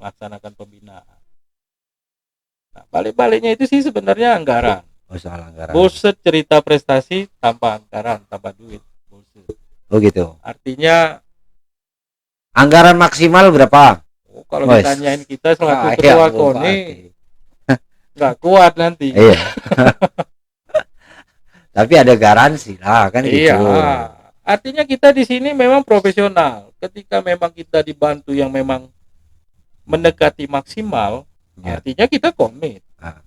[SPEAKER 2] melaksanakan pembinaan. Nah balik-baliknya itu sih sebenarnya anggaran.
[SPEAKER 1] Soal anggaran.
[SPEAKER 2] Bullshit cerita prestasi tanpa anggaran, tanpa duit. Bullshit.
[SPEAKER 1] Oh gitu.
[SPEAKER 2] Artinya
[SPEAKER 1] anggaran maksimal berapa?
[SPEAKER 2] Kalau ditanyain kita selaku ketua KONI, nggak kuat nanti.
[SPEAKER 1] Iya. Tapi ada garansi lah kan
[SPEAKER 2] Iya.
[SPEAKER 1] gitu.
[SPEAKER 2] Artinya kita di sini memang profesional. Ketika memang kita dibantu yang memang mendekati maksimal,
[SPEAKER 1] Ya.
[SPEAKER 2] artinya kita komit.
[SPEAKER 1] Ah.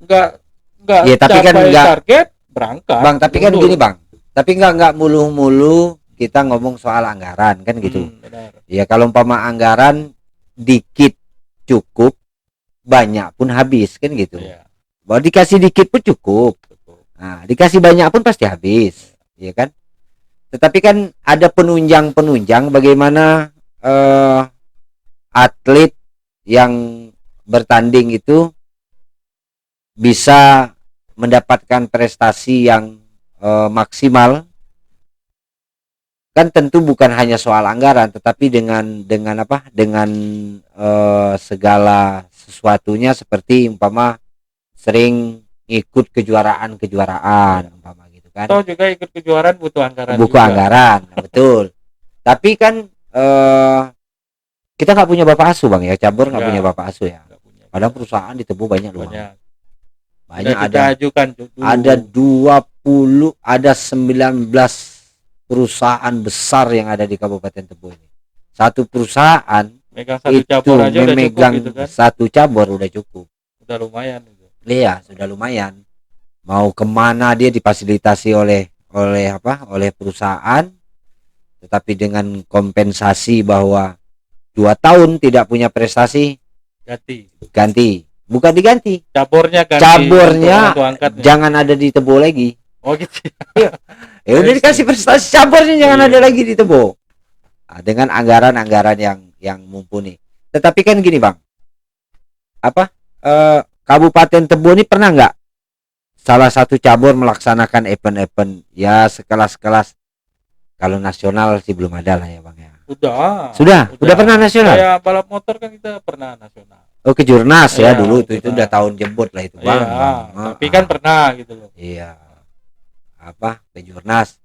[SPEAKER 2] Nggak
[SPEAKER 1] Ya, tapi kan
[SPEAKER 2] capai
[SPEAKER 1] nggak,
[SPEAKER 2] target berangkat.
[SPEAKER 1] Bang, tapi kan
[SPEAKER 2] mundur.
[SPEAKER 1] gini Bang, tapi nggak mulu-mulu kita ngomong soal anggaran kan gitu.
[SPEAKER 2] Benar.
[SPEAKER 1] Ya kalau umpama anggaran dikit cukup, banyak pun habis kan gitu.
[SPEAKER 2] Iya,
[SPEAKER 1] Bahwa dikasih dikit pun cukup,
[SPEAKER 2] betul.
[SPEAKER 1] nah dikasih banyak pun pasti habis, ya kan. Tetapi kan ada penunjang bagaimana atlet yang bertanding itu bisa mendapatkan prestasi yang maksimal. Kan tentu bukan hanya soal anggaran, tetapi dengan segala sesuatunya, seperti umpama sering ikut kejuaraan umpama gitu kan.
[SPEAKER 2] Atau juga ikut kejuaraan butuh anggaran.
[SPEAKER 1] Buku
[SPEAKER 2] juga.
[SPEAKER 1] anggaran, betul. Tapi kan kita nggak punya bapak asuh Bang ya, cabur nggak punya bapak asuh ya.
[SPEAKER 2] Nggak punya.
[SPEAKER 1] Padahal perusahaan di Tebu banyak loh. Banyak
[SPEAKER 2] Sudah kita ajukan dulu.
[SPEAKER 1] ada 20, ada 19 perusahaan besar yang ada di Kabupaten Tebu ini. Satu perusahaan
[SPEAKER 2] megang satu
[SPEAKER 1] itu
[SPEAKER 2] cabur aja udah cukup
[SPEAKER 1] memegang
[SPEAKER 2] gitu kan.
[SPEAKER 1] satu cabur udah cukup.
[SPEAKER 2] Udah lumayan gitu.
[SPEAKER 1] Iya, sudah lumayan. Mau kemana dia difasilitasi oleh perusahaan, tetapi dengan kompensasi bahwa 2 tahun tidak punya prestasi, ganti. Bukan diganti,
[SPEAKER 2] Cabornya ganti.
[SPEAKER 1] cabornya
[SPEAKER 2] untuk angkatnya.
[SPEAKER 1] jangan ada di Tebo lagi.
[SPEAKER 2] Oh gitu.
[SPEAKER 1] Ya udah dikasih prestasi, cabornya jangan ada lagi di Tebo. Nah, dengan anggaran yang mumpuni. Tetapi kan gini Bang, Kabupaten Tebo ini pernah nggak salah satu cabur melaksanakan event-event ya sekelas-kelas, kalau nasional sih belum ada lah ya Bang ya. Sudah pernah nasional.
[SPEAKER 2] Kayak balap motor kan kita pernah nasional.
[SPEAKER 1] Oh, Kejurnas ya,
[SPEAKER 2] Iya,
[SPEAKER 1] dulu itu
[SPEAKER 2] Kejurnas.
[SPEAKER 1] udah tahun jebot lah itu Bang.
[SPEAKER 2] Iya, tapi kan pernah gitu loh.
[SPEAKER 1] Iya. Kejurnas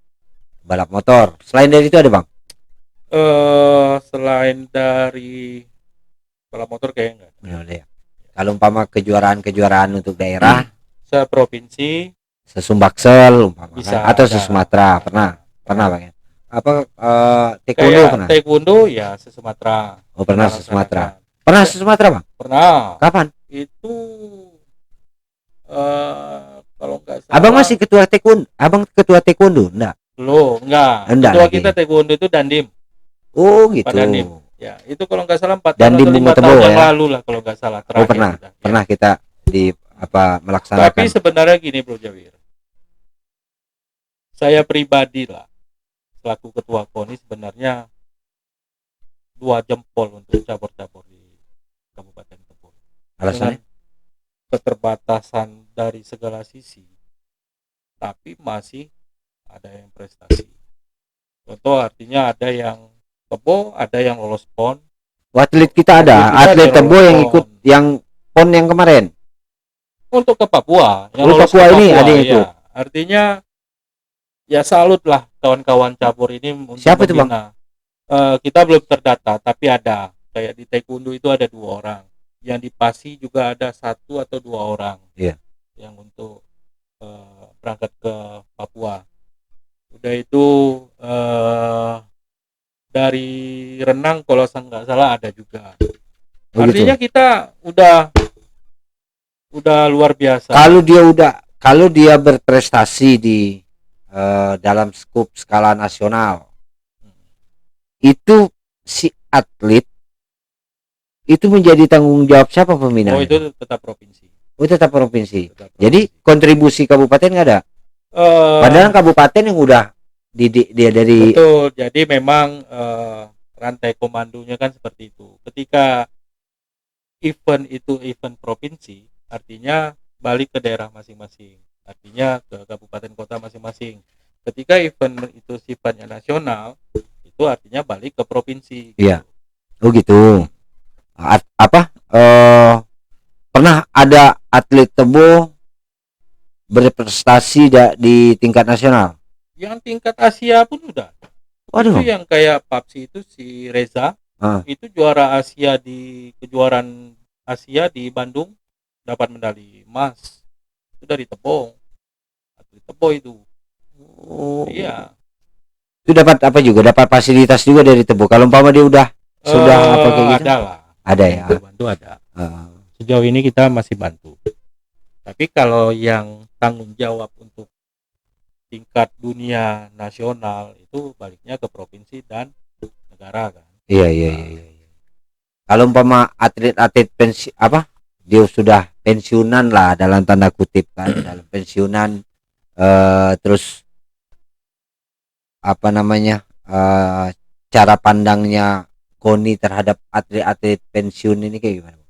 [SPEAKER 1] balap motor. Selain dari itu ada Bang?
[SPEAKER 2] Selain dari balap motor kayaknya enggak.
[SPEAKER 1] Ya. Kalau umpama kejuaraan untuk daerah,
[SPEAKER 2] seprovinsi,
[SPEAKER 1] sesumbaksel umpama
[SPEAKER 2] bisa
[SPEAKER 1] kan? Atau
[SPEAKER 2] ada.
[SPEAKER 1] se-Sumatera pernah Bang ya? Taekwondo
[SPEAKER 2] Kayak
[SPEAKER 1] pernah?
[SPEAKER 2] taekwondo ya se-Sumatera.
[SPEAKER 1] Oh, pernah se-Sumatera. Pernah se-Sumatera Bang?
[SPEAKER 2] Pernah.
[SPEAKER 1] Kapan?
[SPEAKER 2] Itu kalau nggak salah.
[SPEAKER 1] Abang masih ketua taekwondo? Abang ketua taekwondo? Enggak.
[SPEAKER 2] Enggak.
[SPEAKER 1] Enggak
[SPEAKER 2] Ketua
[SPEAKER 1] lagi.
[SPEAKER 2] kita taekwondo itu Dandim.
[SPEAKER 1] Oh, gitu.
[SPEAKER 2] Pak Dandim. Ya, itu kalau nggak salah 4
[SPEAKER 1] Dan
[SPEAKER 2] tahun
[SPEAKER 1] di
[SPEAKER 2] atau 5
[SPEAKER 1] Bungo
[SPEAKER 2] tahun
[SPEAKER 1] Tebo
[SPEAKER 2] yang
[SPEAKER 1] ya?
[SPEAKER 2] lalu lah kalau nggak salah.
[SPEAKER 1] Oh,
[SPEAKER 2] terakhir
[SPEAKER 1] pernah.
[SPEAKER 2] kita. Ya.
[SPEAKER 1] Pernah kita di melaksanakan.
[SPEAKER 2] Tapi sebenarnya gini Bro Jawir. Saya pribadi lah selaku ketua KONI sebenarnya 2 jempol untuk cabur-cabur di Kabupaten Tebo.
[SPEAKER 1] Alasannya?
[SPEAKER 2] Dengan keterbatasan dari segala sisi, tapi masih ada yang prestasi. Contoh artinya ada yang Tebo, ada yang lolos PON.
[SPEAKER 1] Atlet kita ada, atlet Tebo yang ikut yang PON yang kemarin.
[SPEAKER 2] Untuk ke Papua, yang
[SPEAKER 1] Oh,
[SPEAKER 2] lolos
[SPEAKER 1] Papua
[SPEAKER 2] ke
[SPEAKER 1] ini
[SPEAKER 2] Papua,
[SPEAKER 1] ada yang
[SPEAKER 2] ya.
[SPEAKER 1] ikut.
[SPEAKER 2] Artinya ya salut lah kawan-kawan cabur ini untuk
[SPEAKER 1] Siapa itu Bang?
[SPEAKER 2] membina. Kita belum terdata, tapi ada. Kayak di taekwondo itu ada 2 orang. Yang di Pasi juga ada 1 atau 2 orang.
[SPEAKER 1] Iya.
[SPEAKER 2] Yang untuk berangkat ke Papua. Udah itu dari renang kalau nggak salah ada juga.
[SPEAKER 1] Oh,
[SPEAKER 2] Artinya
[SPEAKER 1] gitu.
[SPEAKER 2] kita udah luar biasa.
[SPEAKER 1] Kalau dia berprestasi di dalam skup skala nasional, itu si atlet itu menjadi tanggung jawab siapa pembinaan?
[SPEAKER 2] Oh, itu tetap provinsi.
[SPEAKER 1] Oh, tetap provinsi.
[SPEAKER 2] Tetap provinsi.
[SPEAKER 1] Jadi kontribusi kabupaten nggak ada. Padahal kabupaten yang udah didik dia dari.
[SPEAKER 2] Betul. Jadi memang rantai komandonya kan seperti itu. Ketika event itu event provinsi, artinya balik ke daerah masing-masing. Artinya ke kabupaten kota masing-masing. Ketika event itu sifatnya nasional, itu artinya balik ke provinsi.
[SPEAKER 1] Iya. Oh gitu. Pernah ada atlet Tebo berprestasi di tingkat nasional?
[SPEAKER 2] Yang tingkat Asia pun udah.
[SPEAKER 1] Waduh.
[SPEAKER 2] Itu yang kayak PAPSI itu si Reza, itu juara Asia di kejuaraan Asia di Bandung dapat medali emas itu dari Tebo, atlet Tebo itu.
[SPEAKER 3] Oh.
[SPEAKER 2] Iya.
[SPEAKER 3] Itu dapat apa juga? Dapat fasilitas juga dari Tebo. Kalau umpama dia udah sudah apa kayak gitu?
[SPEAKER 2] Ada lah.
[SPEAKER 3] Ada ya.
[SPEAKER 2] Bantu ada. Sejauh ini kita masih bantu. Tapi kalau yang tanggung jawab untuk tingkat dunia nasional itu baliknya ke provinsi dan negara kan.
[SPEAKER 3] Iya. Kalau umpama atlet-atlet dia sudah pensiunan lah dalam tanda kutip kan, dalam pensiunan terus apa namanya cara pandangnya KONI terhadap atlet-atlet pensiun ini kayak gimana?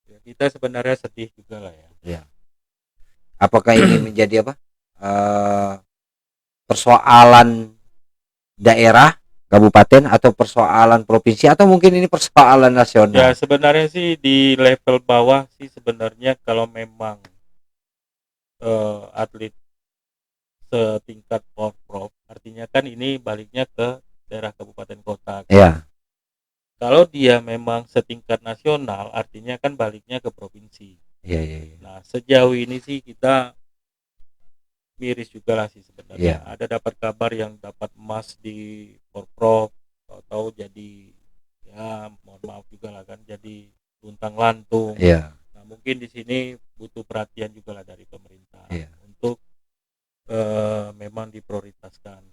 [SPEAKER 2] Ya, kita sebenarnya sedih juga lah ya.
[SPEAKER 3] Ya. Apakah ini menjadi apa persoalan daerah, kabupaten atau persoalan provinsi atau mungkin ini persoalan nasional?
[SPEAKER 2] Ya sebenarnya sih di level bawah sih sebenarnya kalau memang atlet setingkat Porprov, artinya kan ini baliknya ke daerah kabupaten kota.
[SPEAKER 3] Iya.
[SPEAKER 2] Kalau dia memang setingkat nasional, artinya kan baliknya ke provinsi.
[SPEAKER 3] Iya.
[SPEAKER 2] Nah sejauh ini sih kita miris juga lah sih sebenarnya.
[SPEAKER 3] Iya.
[SPEAKER 2] Ada dapat kabar yang dapat emas di Porprov, tahu jadi ya mohon maaf juga lah kan jadi luntang lantung.
[SPEAKER 3] Iya.
[SPEAKER 2] Nah mungkin di sini butuh perhatian juga lah dari pemerintah untuk memang diprioritaskan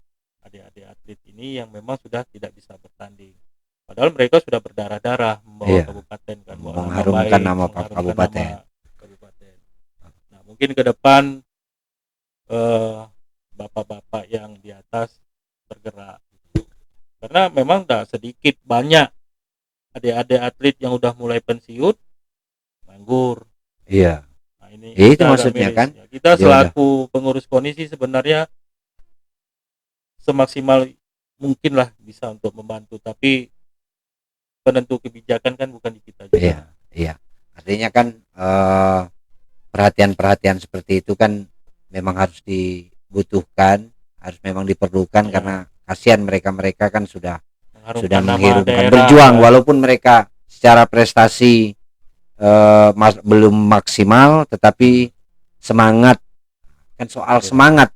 [SPEAKER 2] adik-adik atlet ini yang memang sudah tidak bisa bertanding. Padahal mereka sudah berdarah-darah membawa kabupaten kan,
[SPEAKER 3] mengharumkan nama kabupaten.
[SPEAKER 2] Nah mungkin ke depan bapak-bapak yang di atas bergerak, karena memang tak sedikit banyak adik-adik atlet yang udah mulai pensiun nganggur.
[SPEAKER 3] Iya.
[SPEAKER 2] Nah, ini
[SPEAKER 3] itu maksudnya kan
[SPEAKER 2] kita selaku pengurus KONI sih sebenarnya semaksimal mungkin lah bisa untuk membantu, tapi penentu kebijakan kan bukan di kita juga.
[SPEAKER 3] Iya. Artinya kan perhatian-perhatian seperti itu kan memang harus dibutuhkan, harus memang diperlukan karena kasihan mereka kan sudah menghirupkan berjuang walaupun mereka secara prestasi belum maksimal, tetapi semangat kan soal semangat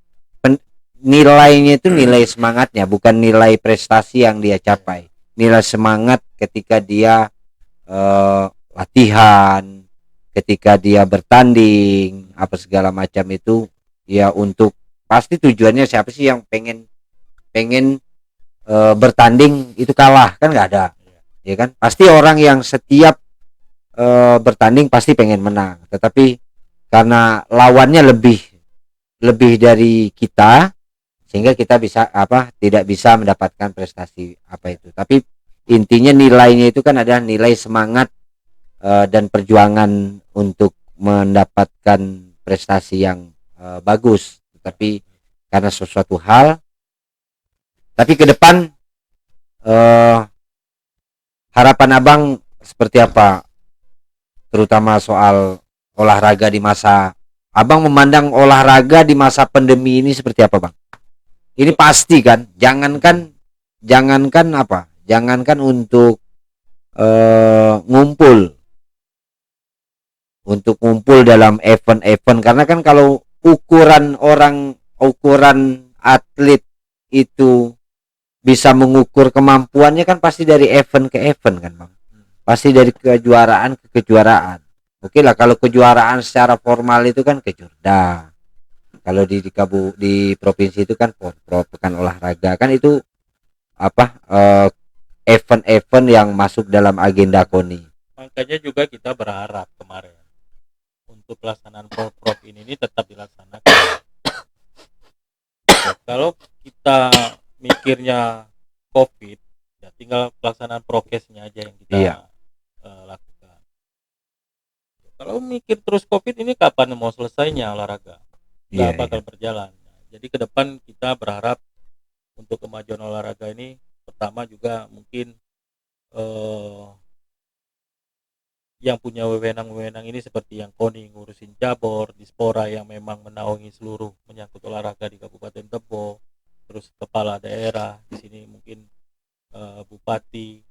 [SPEAKER 3] nilainya itu nilai semangatnya, bukan nilai prestasi yang dia capai. Nilai semangat ketika dia latihan, ketika dia bertanding apa segala macam itu ya, untuk pasti tujuannya siapa sih yang pengen bertanding itu kalah kan, nggak ada ya kan. Pasti orang yang setiap bertanding pasti pengen menang, tetapi karena lawannya lebih dari kita sehingga kita tidak bisa mendapatkan prestasi apa itu. Tapi intinya nilainya itu kan adalah nilai semangat dan perjuangan untuk mendapatkan prestasi yang bagus. Tetapi karena sesuatu hal, tapi ke depan harapan abang seperti apa, terutama soal olahraga di masa abang memandang olahraga di masa pandemi ini seperti apa bang? Ini pasti kan, jangankan untuk ngumpul dalam event-event, karena kan kalau ukuran atlet itu bisa mengukur kemampuannya kan pasti dari event ke event kan bang, pasti dari kejuaraan ke kejuaraan. Oke lah, kalau kejuaraan secara formal itu kan kejurda, kalau di provinsi itu kan Porprov, pekan olahraga kan, itu event-event yang masuk dalam agenda KONI.
[SPEAKER 2] Makanya juga kita berharap kemarin untuk pelaksanaan Porprov ini tetap dilaksanakan. Kalau kita mikirnya COVID, ya tinggal pelaksanaan prokesnya aja yang kita lakukan. Kalau mikir terus COVID ini kapan mau selesainya olahraga? Nggak bakal berjalan. Jadi ke depan kita berharap untuk kemajuan olahraga ini, pertama juga mungkin yang punya wewenang ini seperti yang KONI ngurusin cabur, Dispora yang memang menaungi seluruh menyangkut olahraga di Kabupaten Tebo, terus kepala daerah di sini mungkin bupati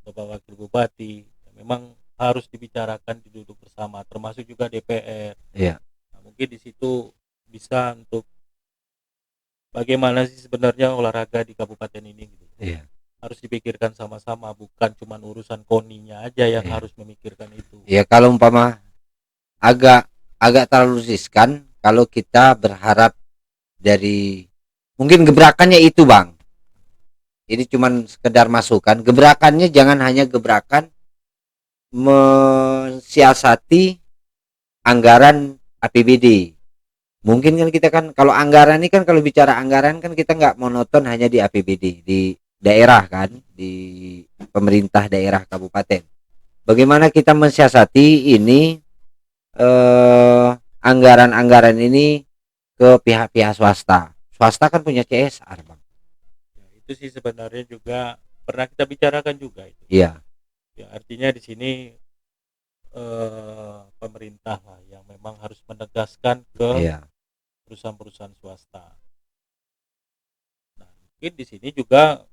[SPEAKER 2] atau wakil bupati, memang harus dibicarakan, duduk bersama, termasuk juga DPR.
[SPEAKER 3] Iya.
[SPEAKER 2] Nah, mungkin di situ bisa untuk bagaimana sih sebenarnya olahraga di kabupaten ini gitu.
[SPEAKER 3] Iya.
[SPEAKER 2] Harus dipikirkan sama-sama, bukan cuma urusan KONI-nya aja yang
[SPEAKER 3] Iya.
[SPEAKER 2] harus memikirkan itu.
[SPEAKER 3] Ya kalau umpama agak terlalu riskan kalau kita berharap dari mungkin gebrakannya itu Bang. Ini cuman sekedar masukan. Gebrakannya jangan hanya gebrakan mensiasati anggaran APBD. Mungkin kan kita kan kalau anggaran ini kan, kalau bicara anggaran kan kita nggak monoton hanya di APBD di daerah kan, di pemerintah daerah kabupaten. Bagaimana kita mensiasati ini anggaran-anggaran ini ke pihak-pihak swasta. Swasta kan punya CSR Bang.
[SPEAKER 2] Ya, itu sih sebenarnya juga pernah kita bicarakan juga itu.
[SPEAKER 3] Iya.
[SPEAKER 2] Ya, artinya di sini pemerintah lah yang memang harus menegaskan ke
[SPEAKER 3] Iya.
[SPEAKER 2] perusahaan-perusahaan swasta. Nah, mungkin di sini juga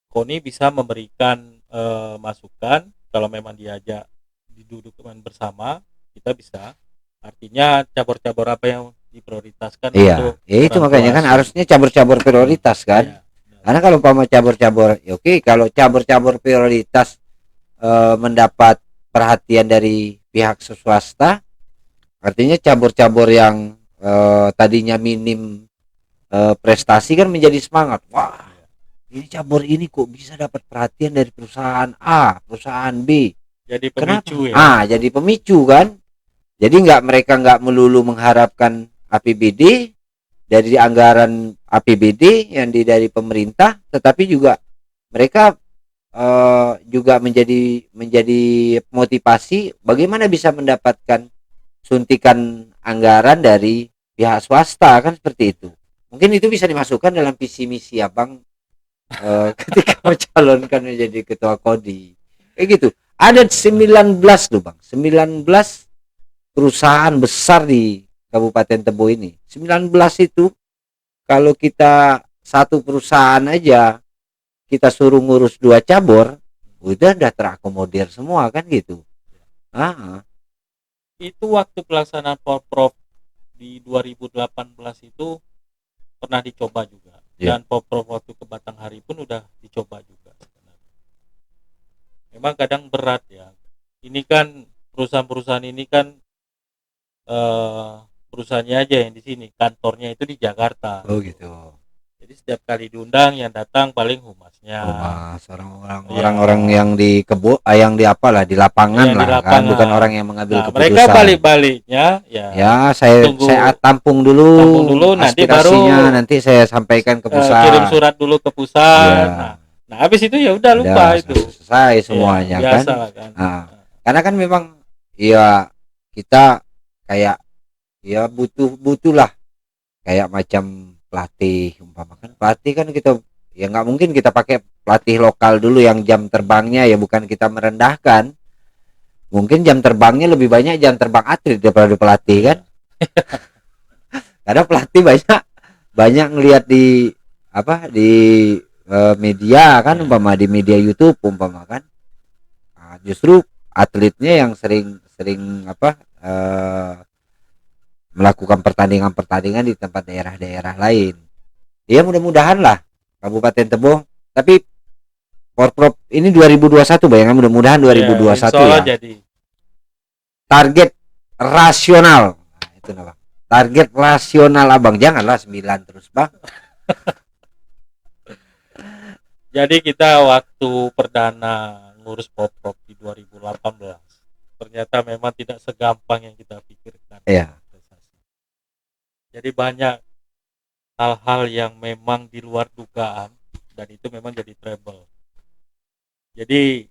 [SPEAKER 2] KONI bisa memberikan masukan kalau memang diajak didudukkan bersama, kita bisa. Artinya cabur-cabur apa yang diprioritaskan
[SPEAKER 3] Iya.
[SPEAKER 2] untuk
[SPEAKER 3] Ya itu
[SPEAKER 2] orang
[SPEAKER 3] makanya kan
[SPEAKER 2] tua
[SPEAKER 3] harusnya cabur-cabur prioritas kan.
[SPEAKER 2] Ya, benar.
[SPEAKER 3] Karena kalau umpama cabur-cabur, ya oke, kalau cabur-cabur prioritas mendapat perhatian dari pihak swasta, artinya cabur-cabur yang tadinya minim prestasi kan menjadi semangat. Wah, ini cabur ini kok bisa dapat perhatian dari perusahaan A, perusahaan B.
[SPEAKER 2] Jadi
[SPEAKER 3] Kenapa?
[SPEAKER 2] pemicu ya.
[SPEAKER 3] Jadi pemicu kan. Jadi mereka nggak melulu mengharapkan APBD dari anggaran APBD yang dari pemerintah, tetapi juga mereka juga menjadi motivasi bagaimana bisa mendapatkan suntikan anggaran dari pihak swasta kan, seperti itu. Mungkin itu bisa dimasukkan dalam visi misi Abang ketika mencalonkan menjadi ketua KODI. Kayak gitu. Ada 19 loh Bang, 19 perusahaan besar di Kabupaten Tebo ini. 19 itu kalau kita satu perusahaan aja kita suruh ngurus 2 cabur, udah terakomodir semua kan gitu.
[SPEAKER 2] Itu waktu pelaksanaan Porprov di 2018 itu pernah dicoba juga. Dan Porprov waktu ke Batanghari pun udah dicoba juga. Memang kadang berat ya. Ini kan perusahaan-perusahaan ini kan perusahaannya aja yang di sini, kantornya itu di Jakarta.
[SPEAKER 3] Oh gitu.
[SPEAKER 2] Jadi setiap kali diundang yang datang paling humasnya.
[SPEAKER 3] Humas, orang-orang yang di yang di apalah di lapangan
[SPEAKER 2] Yang di
[SPEAKER 3] lah
[SPEAKER 2] lapangan.
[SPEAKER 3] kan, bukan orang yang mengambil keputusan.
[SPEAKER 2] Mereka balik-baliknya ya
[SPEAKER 3] saya tampung dulu
[SPEAKER 2] nanti
[SPEAKER 3] aspirasinya,
[SPEAKER 2] baru
[SPEAKER 3] nanti saya sampaikan ke pusat.
[SPEAKER 2] kirim surat dulu ke pusat. Nah, habis itu ya udah lupa itu.
[SPEAKER 3] Selesai semuanya kan.
[SPEAKER 2] Biasa kan.
[SPEAKER 3] Karena kan memang ya kita kayak ya butuh lah kayak macam pelatih umpama kan. Pelatih kan kita ya nggak mungkin kita pakai pelatih lokal dulu yang jam terbangnya ya, bukan kita merendahkan. Mungkin jam terbangnya lebih banyak jam terbang atlet daripada pelatih kan. Karena pelatih banyak ngelihat di media kan, umpama di media YouTube umpama kan. Justru atletnya yang sering melakukan pertandingan di tempat daerah-daerah lain. Ya mudah-mudahan lah Kabupaten Tebo, tapi Porprov ini 2021 bayangan, mudah-mudahan 2021 ya.
[SPEAKER 2] Jadi
[SPEAKER 3] Target rasional. Nah, itu nama. Target rasional Abang, janganlah 9 terus Bang.
[SPEAKER 2] Jadi kita waktu perdana ngurus Porprov di 2018 ternyata memang tidak segampang yang kita pikirkan.
[SPEAKER 3] Iya.
[SPEAKER 2] Jadi banyak hal-hal yang memang di luar dugaan dan itu memang jadi trouble. Jadi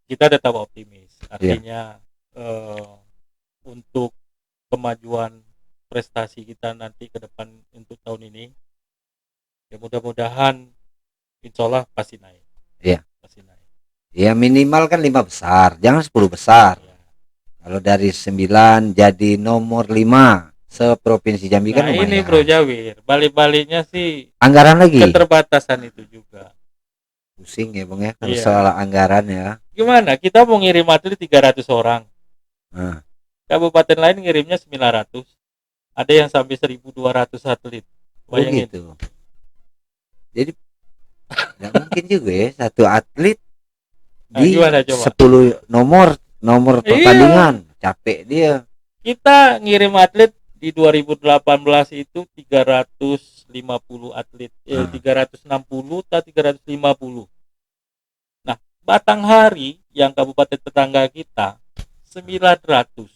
[SPEAKER 2] kita tetap optimis. Artinya untuk kemajuan prestasi kita nanti ke depan untuk tahun ini ya mudah-mudahan insya Allah pasti naik.
[SPEAKER 3] Iya.
[SPEAKER 2] Pasti naik.
[SPEAKER 3] Ya minimal kan 5 besar, jangan 10 besar.
[SPEAKER 2] Ya.
[SPEAKER 3] Kalau dari 9 jadi nomor 5 seprovinsi Jambi kan lumayan.
[SPEAKER 2] Ini Bro Jawir, balik-baliknya sih
[SPEAKER 3] Anggaran lagi.
[SPEAKER 2] keterbatasan itu juga.
[SPEAKER 3] pusing ya Bang ya kalau
[SPEAKER 2] Iya.
[SPEAKER 3] soal anggaran ya.
[SPEAKER 2] Gimana? Kita mau ngirim atlet 300 orang.
[SPEAKER 3] Nah,
[SPEAKER 2] Kabupaten lain ngirimnya 900. Ada yang sampai 1.200 atlet. Bayangin.
[SPEAKER 3] gitu. Jadi nggak mungkin juga ya satu atlet
[SPEAKER 2] Nah,
[SPEAKER 3] di
[SPEAKER 2] gimana coba?
[SPEAKER 3] 10 nomor
[SPEAKER 2] Iya.
[SPEAKER 3] pertandingan. Capek dia.
[SPEAKER 2] Kita ngirim atlet di 2018 itu 350 atlet. 360 atau 350. Nah, Batanghari yang kabupaten tetangga kita 900.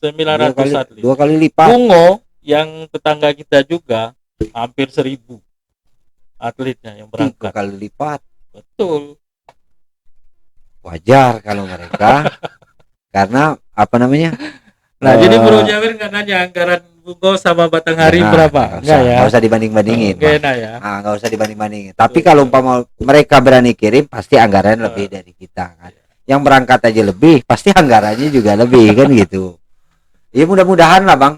[SPEAKER 2] 900 atlet.
[SPEAKER 3] Dua kali lipat.
[SPEAKER 2] Bungo yang tetangga kita juga hampir 1.000 atletnya yang
[SPEAKER 3] Dua
[SPEAKER 2] berangkat.
[SPEAKER 3] kali lipat.
[SPEAKER 2] Betul.
[SPEAKER 3] Wajar kalau mereka karena apa namanya?
[SPEAKER 2] Nah, jadi Bro Jawir nggak nanya anggaran Bungo sama Batanghari berapa?
[SPEAKER 3] Nggak usah dibanding-bandingin.
[SPEAKER 2] Oke, nah ya.
[SPEAKER 3] Nggak usah dibanding-bandingin. Tapi kalau umpama mereka berani kirim, pasti anggaran lebih dari kita kan. Yang berangkat aja lebih, pasti anggarannya juga lebih kan gitu. Ya mudah-mudahan lah Bang.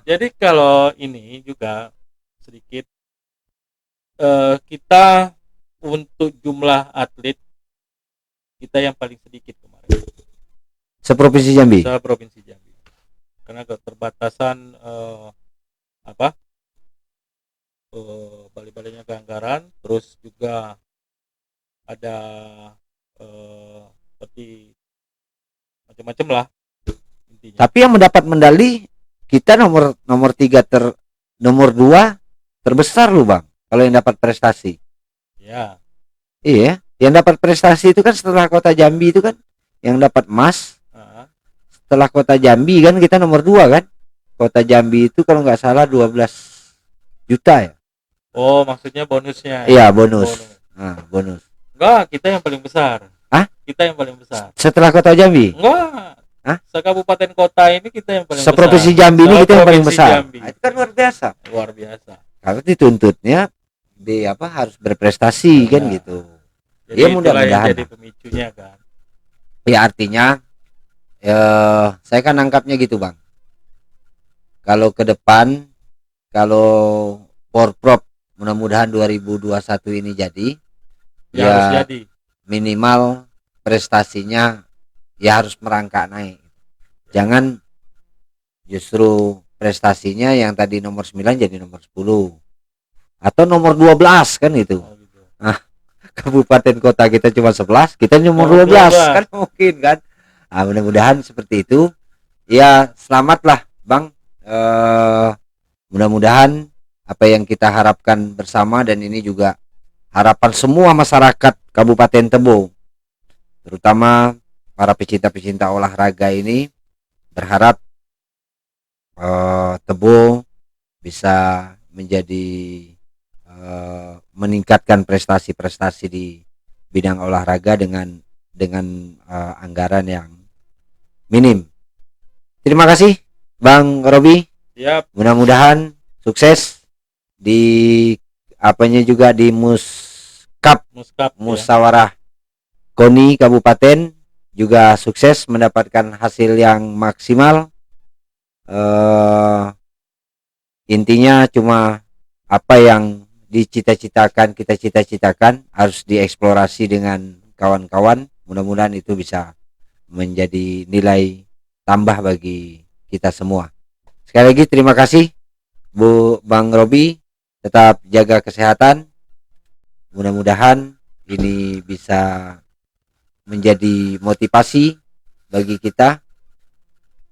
[SPEAKER 2] Jadi kalau ini juga sedikit kita untuk jumlah atlet kita yang paling sedikit kemarin.
[SPEAKER 3] Seprovinsi Jambi.
[SPEAKER 2] Provinsi Jambi. Karena keterbatasan balik-baliknya ke anggaran, terus juga ada seperti macam-macam lah intinya.
[SPEAKER 3] Tapi yang mendapat medali kita nomor 3 nomor 2 terbesar lu Bang. Kalau yang dapat prestasi.
[SPEAKER 2] Ya.
[SPEAKER 3] Iya, yang dapat prestasi itu kan setelah Kota Jambi itu kan yang dapat emas. Setelah Kota Jambi kan kita nomor 2 kan. Kota Jambi itu kalau nggak salah 12 juta ya.
[SPEAKER 2] Oh, maksudnya bonusnya.
[SPEAKER 3] Iya, bonus. Nah, bonus.
[SPEAKER 2] Enggak, kita yang paling besar.
[SPEAKER 3] Hah?
[SPEAKER 2] Kita yang paling besar.
[SPEAKER 3] Setelah Kota Jambi?
[SPEAKER 2] Enggak.
[SPEAKER 3] Hah?
[SPEAKER 2] Sekabupaten kota ini kita yang paling besar.
[SPEAKER 3] Seprovinsi Jambi ini kita yang paling
[SPEAKER 2] Provinsi
[SPEAKER 3] besar.
[SPEAKER 2] Jambi.
[SPEAKER 3] Nah, itu kan luar biasa.
[SPEAKER 2] Luar biasa.
[SPEAKER 3] Karena dituntutnya di harus berprestasi kan gitu.
[SPEAKER 2] Jadi
[SPEAKER 3] Ya,
[SPEAKER 2] itulah
[SPEAKER 3] mudah-mudahan.
[SPEAKER 2] yang jadi pemicunya kan.
[SPEAKER 3] Ya artinya saya kan nangkapnya gitu Bang. Kalau ke depan kalau Porprov mudah-mudahan 2021 ini jadi
[SPEAKER 2] Ya, harus jadi.
[SPEAKER 3] minimal prestasinya ya harus merangkak naik. Jangan justru prestasinya yang tadi nomor 9 jadi nomor 10 atau nomor 12 kan gitu.
[SPEAKER 2] Oh, gitu.
[SPEAKER 3] Kabupaten kota kita cuma 11, kita nomor 12 kan mungkin kan. Mudah-mudahan seperti itu. Ya, selamatlah Bang. Mudah-mudahan apa yang kita harapkan bersama, dan ini juga harapan semua masyarakat Kabupaten Tebo, terutama para pecinta-pecinta olahraga ini, berharap Tebo bisa menjadi meningkatkan prestasi-prestasi di bidang olahraga dengan anggaran yang minim. Terima kasih Bang Robi.
[SPEAKER 2] Siap.
[SPEAKER 3] Mudah-mudahan sukses di apanya juga di Muskap Musyawarah KONI Kabupaten, juga sukses mendapatkan hasil yang maksimal. Intinya cuma apa yang kita cita-citakan harus dieksplorasi dengan kawan-kawan. Mudah-mudahan itu bisa menjadi nilai tambah bagi kita semua. Sekali lagi terima kasih Bang Robi, tetap jaga kesehatan. Mudah-mudahan ini bisa menjadi motivasi bagi kita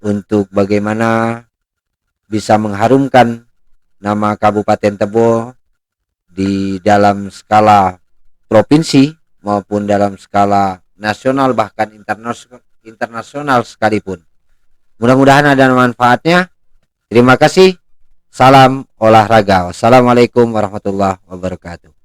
[SPEAKER 3] untuk bagaimana bisa mengharumkan nama Kabupaten Tebo di dalam skala provinsi maupun dalam skala nasional, bahkan internasional sekalipun. Mudah-mudahan ada manfaatnya. Terima kasih. Salam olahraga. Wassalamualaikum warahmatullahi wabarakatuh.